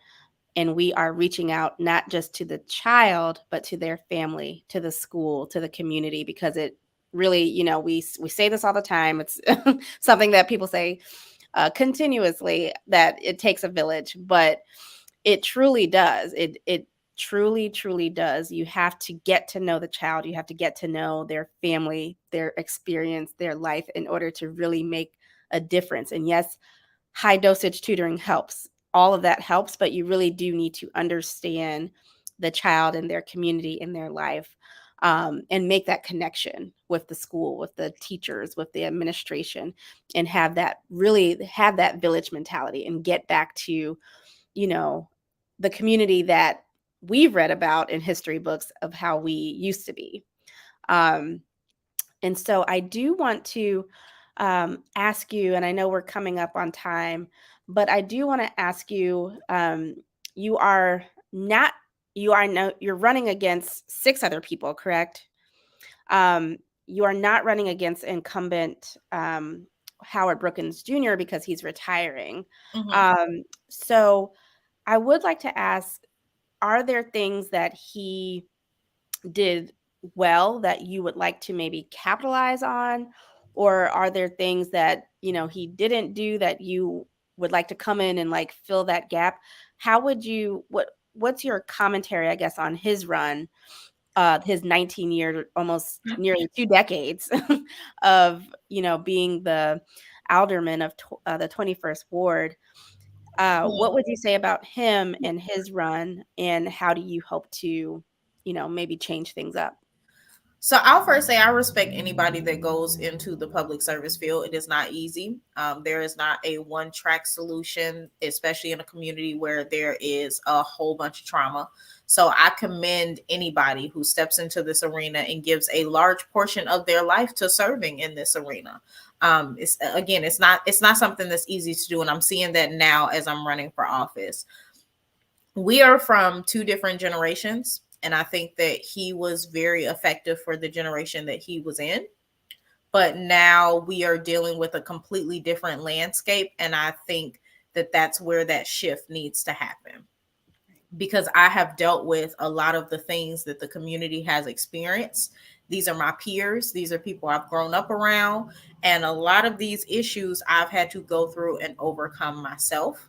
and we are reaching out not just to the child, but to their family, to the school, to the community, because it really, we say this all the time. It's something that people say continuously, that it takes a village, but it truly does. It truly does. You have to get to know the child. You have to get to know their family, their experience, their life, in order to really make a difference. And yes, high dosage tutoring helps. All of that helps, but you really do need to understand the child and their community and their life, and make that connection with the school, with the teachers, with the administration, and have that village mentality and get back to, the community that we've read about in history books of how we used to be. And so I do want to ask you, and I know we're coming up on time, but I do want to ask you, you're running against 6 other people, correct? You are not running against incumbent Howard Brookins Jr. because he's retiring. So I would like to ask, are there things that he did well that you would like to maybe capitalize on, or are there things that, he didn't do that you would like to come in and like fill that gap? How would you what's your commentary, I guess, on his run, his 19-year, almost nearly 2 decades of, being the alderman of the 21st ward? What would you say about him and his run, and how do you hope to, maybe change things up? So I'll first say I respect anybody that goes into the public service field. It is not easy. There is not a one track solution, especially in a community where there is a whole bunch of trauma. So I commend anybody who steps into this arena and gives a large portion of their life to serving in this arena. It's not something that's easy to do, and I'm seeing that now as I'm running for office. We are from two different generations, and I think that he was very effective for the generation that he was in. But now we are dealing with a completely different landscape, and I think that that's where that shift needs to happen. Because I have dealt with a lot of the things that the community has experienced. These are my peers. These are people I've grown up around. And a lot of these issues I've had to go through and overcome myself.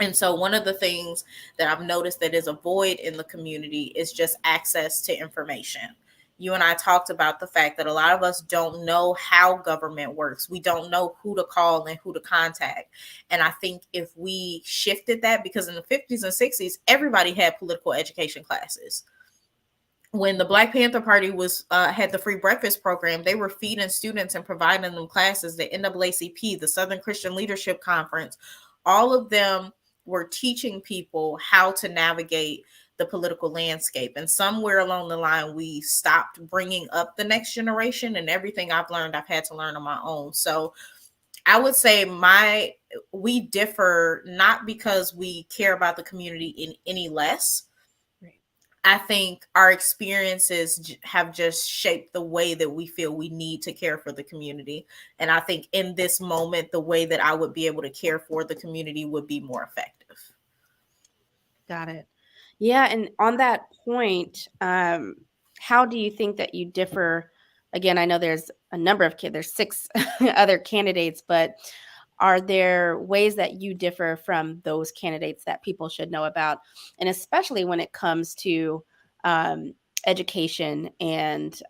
And so one of the things that I've noticed that is a void in the community is just access to information. You and I talked about the fact that a lot of us don't know how government works. We don't know who to call and who to contact. And I think if we shifted that, because in the 50s and 60s, everybody had political education classes. When the Black Panther Party was had the free breakfast program, they were feeding students and providing them classes. The NAACP, the Southern Christian Leadership Conference, all of them were teaching people how to navigate the political landscape. And somewhere along the line, we stopped bringing up the next generation, and everything I've learned, I've had to learn on my own. So I would say we differ not because we care about the community in any less. I think our experiences have just shaped the way that we feel we need to care for the community. And I think in this moment, the way that I would be able to care for the community would be more effective. Got it. Yeah. And on that point, how do you think that you differ? Again, I know there's a number of there's 6 other candidates, but are there ways that you differ from those candidates that people should know about? And especially when it comes to education and,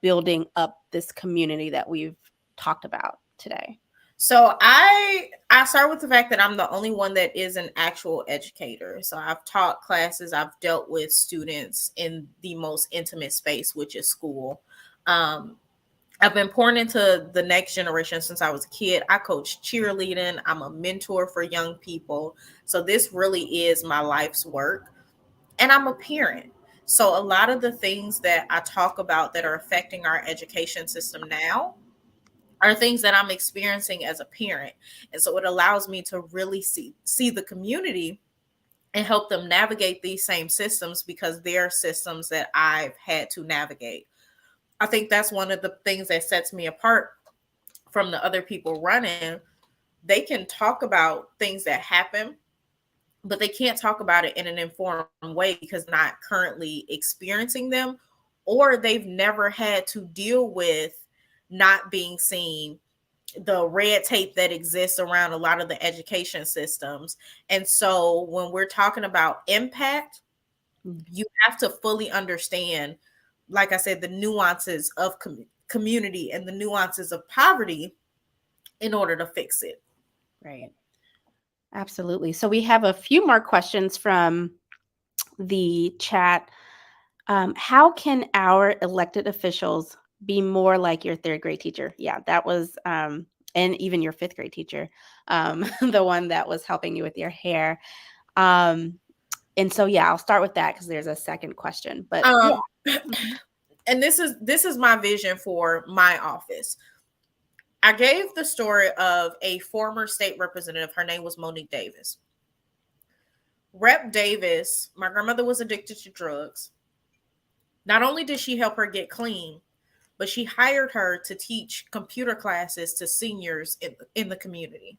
building up this community that we've talked about today. So I start with the fact that I'm the only one that is an actual educator. So I've taught classes, I've dealt with students in the most intimate space, which is school. I've been pouring into the next generation since I was a kid. I coach cheerleading. I'm a mentor for young people. So this really is my life's work. And I'm a parent. So a lot of the things that I talk about that are affecting our education system now are things that I'm experiencing as a parent. And so it allows me to really see the community and help them navigate these same systems, because they're systems that I've had to navigate. I think that's one of the things that sets me apart from the other people running. They can talk about things that happen, but they can't talk about it in an informed way because they're not currently experiencing them, or they've never had to deal with not being seen, the red tape that exists around a lot of the education systems. And so when we're talking about impact, you have to fully understand, like I said, the nuances of community and the nuances of poverty in order to fix it. Right. Absolutely. So we have a few more questions from the chat. How can our elected officials be more like your 3rd grade teacher? Yeah, that was, and even your 5th grade teacher, the one that was helping you with your hair. And so, yeah, I'll start with that because there's a second question. But and this is my vision for my office. I gave the story of a former state representative. Her name was Monique Davis. Rep Davis, my grandmother was addicted to drugs. Not only did she help her get clean, but she hired her to teach computer classes to seniors in the community.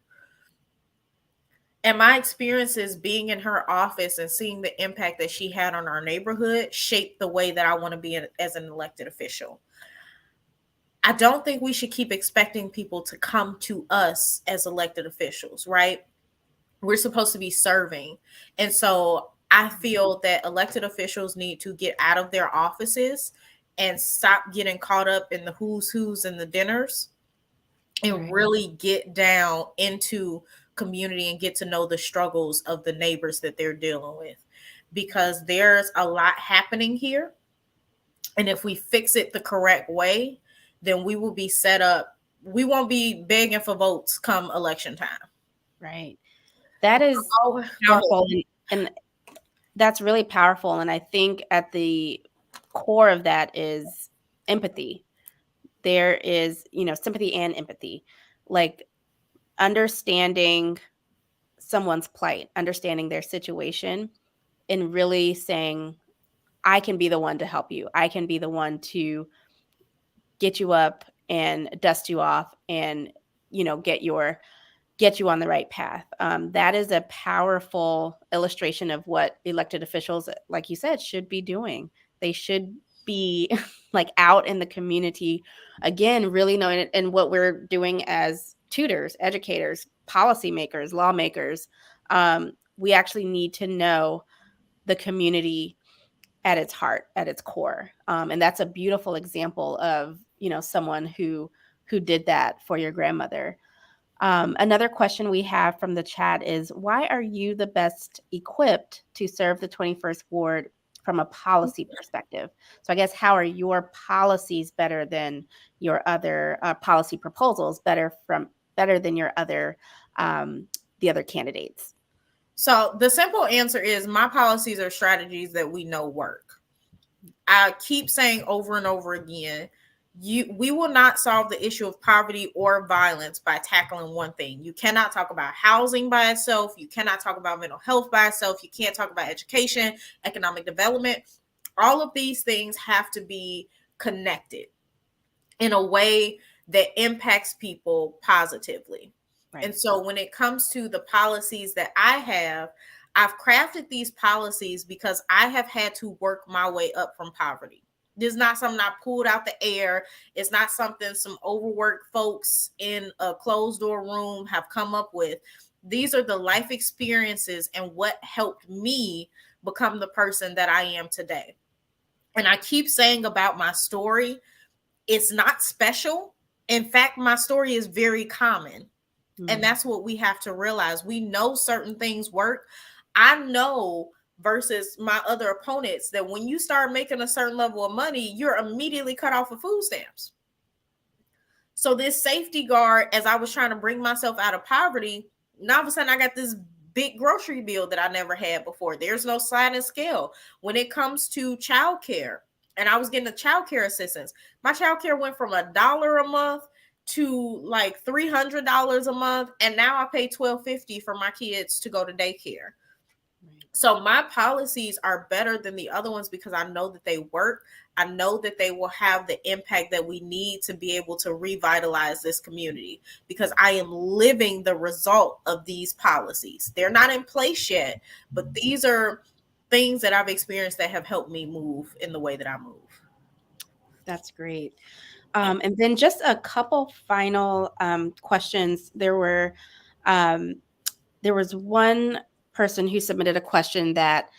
And my experiences being in her office and seeing the impact that she had on our neighborhood shaped the way that I want to be as an elected official. I don't think we should keep expecting people to come to us as elected officials, right? We're supposed to be serving. And so I feel that elected officials need to get out of their offices and stop getting caught up in the who's and the dinners, and Right. really get down into community and get to know the struggles of the neighbors that they're dealing with, because there's a lot happening here, and if we fix it the correct way, then we will be set up. We won't be begging for votes come election time. Right. That is Oh, go ahead. powerful, and that's really powerful, and I think at the core of that is empathy. There is, sympathy and empathy, like understanding someone's plight, understanding their situation, and really saying, I can be the one to help you. I can be the one to get you up and dust you off and, get you on the right path. That is a powerful illustration of what elected officials, like you said, should be doing. They should be like out in the community, again, really knowing it. And what we're doing as tutors, educators, policymakers, lawmakers, we actually need to know the community at its heart, at its core. And that's a beautiful example of, someone who did that for your grandmother. Another question we have from the chat is, why are you the best equipped to serve the 21st Ward from a policy perspective? So I guess, how are your policies better than your other policy proposals, better than your other the other candidates? So the simple answer is my policies are strategies that we know work. I keep saying over and over again, we will not solve the issue of poverty or violence by tackling one thing. You cannot talk about housing by itself. You cannot talk about mental health by itself. You can't talk about education, economic development. All of these things have to be connected in a way that impacts people positively. Right. And so when it comes to the policies that I've crafted these policies because I have had to work my way up from poverty. This is not something I pulled out the air. It's not something some overworked folks in a closed door room have come up with. These are the life experiences and what helped me become the person that I am today. And I keep saying about my story, it's not special. In fact, my story is very common. And that's what we have to realize. We know certain things work. I know versus my other opponents that when you start making a certain level of money, you're immediately cut off of food stamps. So this safety guard, as I was trying to bring myself out of poverty, now all of a sudden I got this big grocery bill that I never had before. There's no sliding scale when it comes to childcare. And I was getting a childcare assistance. My childcare went from $1 a month to like $300 a month, and now I pay $12.50 for my kids to go to daycare. So my policies are better than the other ones because I know that they work. I know that they will have the impact that we need to be able to revitalize this community, because I am living the result of these policies. They're not in place yet, but these are things that I've experienced that have helped me move in the way that I move. That's great. And then just a couple final questions. There was one person who submitted a question that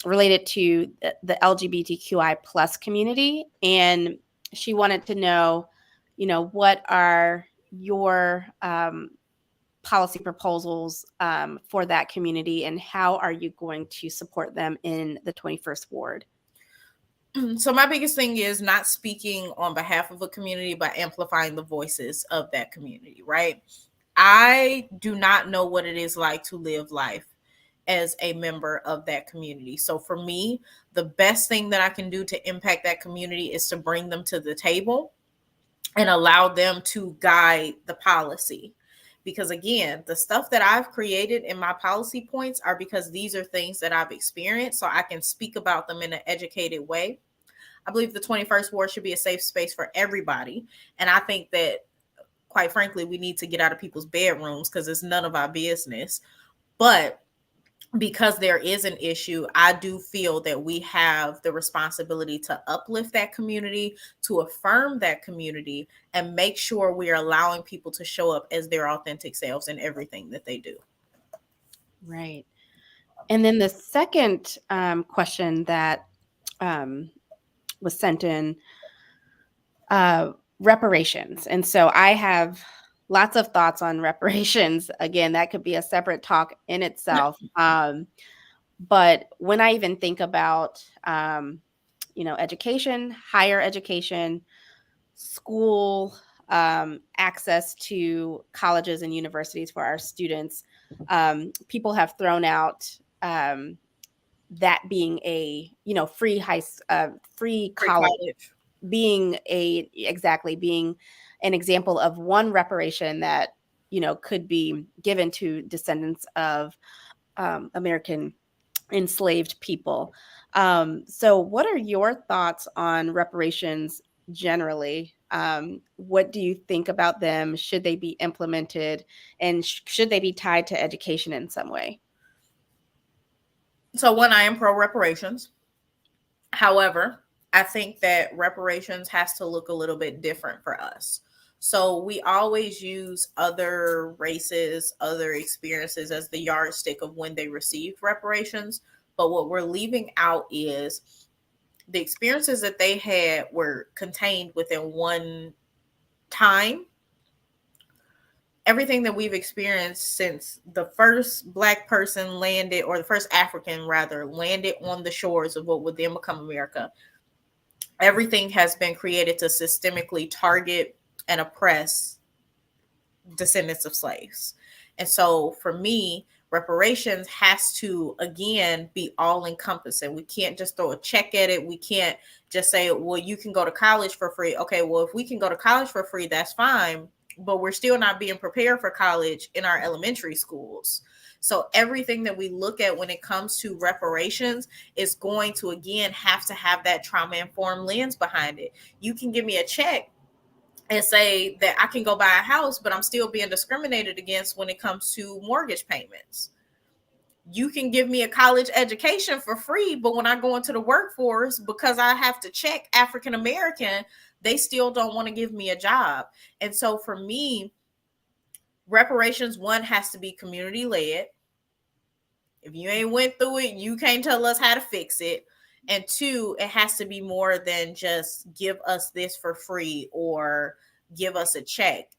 related to the LGBTQI plus community, and she wanted to know, what are your policy proposals for that community, and how are you going to support them in the 21st Ward? So my biggest thing is not speaking on behalf of a community, but amplifying the voices of that community, right? I do not know what it is like to live life as a member of that community. So for me, the best thing that I can do to impact that community is to bring them to the table and allow them to guide the policy. Because again, the stuff that I've created in my policy points are because these are things that I've experienced, so I can speak about them in an educated way. I believe the 21st Ward should be a safe space for everybody. And I think that, quite frankly, we need to get out of people's bedrooms because it's none of our business. But because there is an issue, I do feel that we have the responsibility to uplift that community, to affirm that community, and make sure we are allowing people to show up as their authentic selves in everything that they do. Right. And then the second question that was sent in, reparations. And so I have lots of thoughts on reparations. Again, that could be a separate talk in itself. But when I even think about, education, higher education, school, access to colleges and universities for our students, people have thrown out that being a free free college being being an example of one reparation that could be given to descendants of American enslaved people. So what are your thoughts on reparations generally? What do you think about them? Should they be implemented, and should they be tied to education in some way? So, one, I am pro reparations. However, I think that reparations has to look a little bit different for us. So we always use other races, other experiences as the yardstick of when they received reparations. But what we're leaving out is the experiences that they had were contained within one time. Everything that we've experienced since the first Black person landed, or the first African rather, landed on the shores of what would then become America, everything has been created to systemically target and oppress descendants of slaves. And so for me, reparations has to, again, be all encompassing. We can't just throw a check at it. We can't just say, well, you can go to college for free. Okay, well, if we can go to college for free, that's fine. But we're still not being prepared for college in our elementary schools. So everything that we look at when it comes to reparations is going to, again, have to have that trauma-informed lens behind it. You can give me a check and say that I can go buy a house, but I'm still being discriminated against when it comes to mortgage payments. You can give me a college education for free, but when I go into the workforce, because I have to check African American, they still don't want to give me a job. And so for me, reparations, one, has to be community led. If you ain't went through it, you can't tell us how to fix it. And two, it has to be more than just give us this for free or give us a check.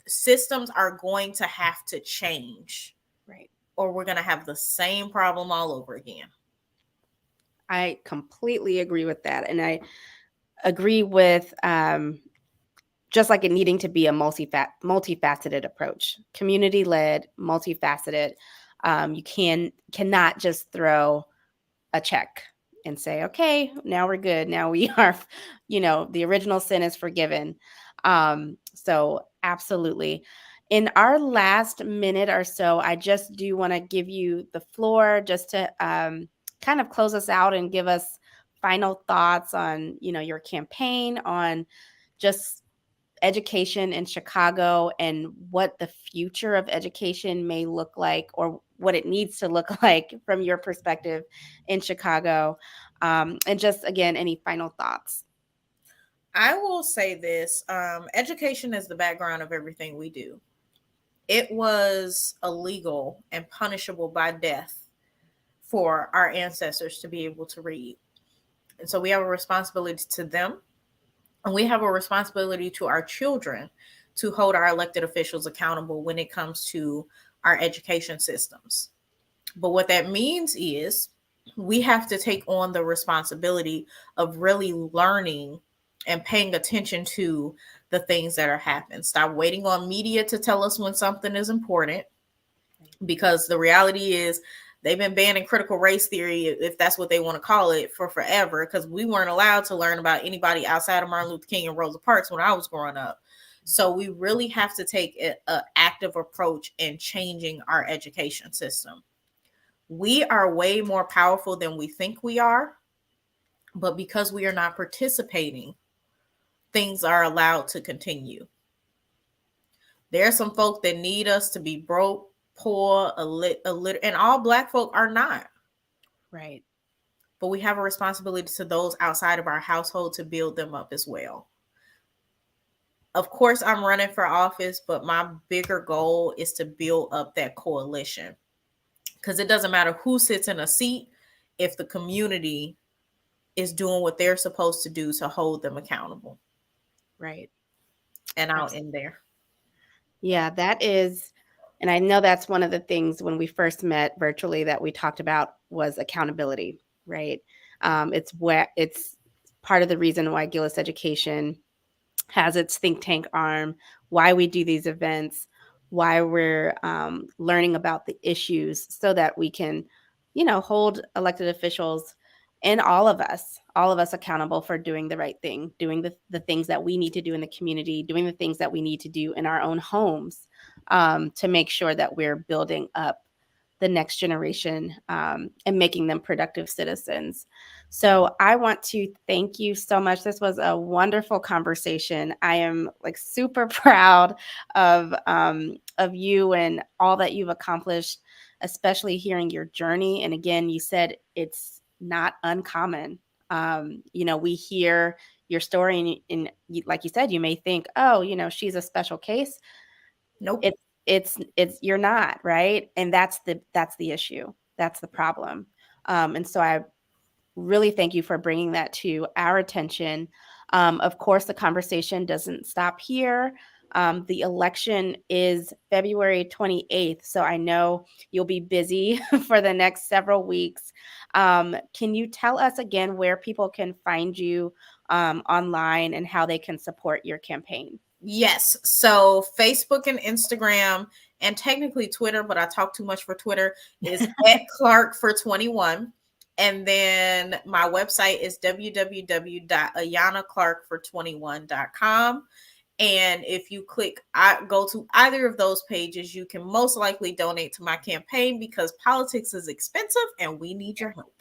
Systems are going to have to change, Right. or we're going to have the same problem all over again. I completely agree with that. And I agree with just like it needing to be a multifaceted approach, community led, multifaceted. You cannot just throw a check and say, okay, now we're good. Now we are, the original sin is forgiven. So absolutely. In our last minute or so, I just do want to give you the floor just to kind of close us out and give us final thoughts on, your campaign, on just education in Chicago and what the future of education may look like, or what it needs to look like from your perspective in Chicago. And just, again, any final thoughts? I will say this. Education is the background of everything we do. It was illegal and punishable by death for our ancestors to be able to read. And so we have a responsibility to them. And we have a responsibility to our children to hold our elected officials accountable when it comes to our education systems. But what that means is we have to take on the responsibility of really learning and paying attention to the things that are happening. Stop waiting on media to tell us when something is important, because the reality is they've been banning critical race theory, if that's what they want to call it, for forever, because we weren't allowed to learn about anybody outside of Martin Luther King and Rosa Parks when I was growing up. So we really have to take an active approach in changing our education system. We are way more powerful than we think we are, but because we are not participating, things are allowed to continue. There are some folk that need us to be broke poor, and all Black folk are not. Right. But we have a responsibility to those outside of our household to build them up as well. Of course, I'm running for office, but my bigger goal is to build up that coalition. Because it doesn't matter who sits in a seat if the community is doing what they're supposed to do to hold them accountable. Right. And I'll end there. Yeah, that is, and I know that's one of the things when we first met virtually that we talked about was accountability, right? It's part of the reason why Gillis Education has its think tank arm, why we do these events, why we're learning about the issues so that we can, hold elected officials and all of us accountable for doing the right thing, doing the things that we need to do in the community, doing the things that we need to do in our own homes to make sure that we're building up the next generation and making them productive citizens. So I want to thank you so much. This was a wonderful conversation. I am like super proud of you and all that you've accomplished, especially hearing your journey. And again, you said it's not uncommon. We hear your story, and like you said, you may think, oh, she's a special case. Nope. It's you're not, right? And that's the issue. That's the problem. And so I really thank you for bringing that to our attention. Of course, the conversation doesn't stop here. The election is February 28th, so I know you'll be busy for the next several weeks. Can you tell us again where people can find you online and how they can support your campaign? Yes. So Facebook and Instagram, and technically Twitter, but I talk too much for Twitter, is at Clark for 21. And then my website is www.ayanaclarkfor21.com. And if you go to either of those pages, you can most likely donate to my campaign because politics is expensive and we need your help.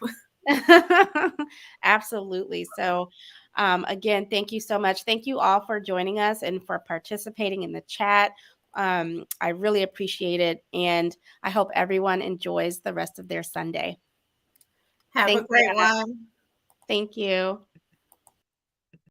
Absolutely. So, again, thank you so much. Thank you all for joining us and for participating in the chat. I really appreciate it. And I hope everyone enjoys the rest of their Sunday. Have Thanks, a great Ayana. one. Thank you.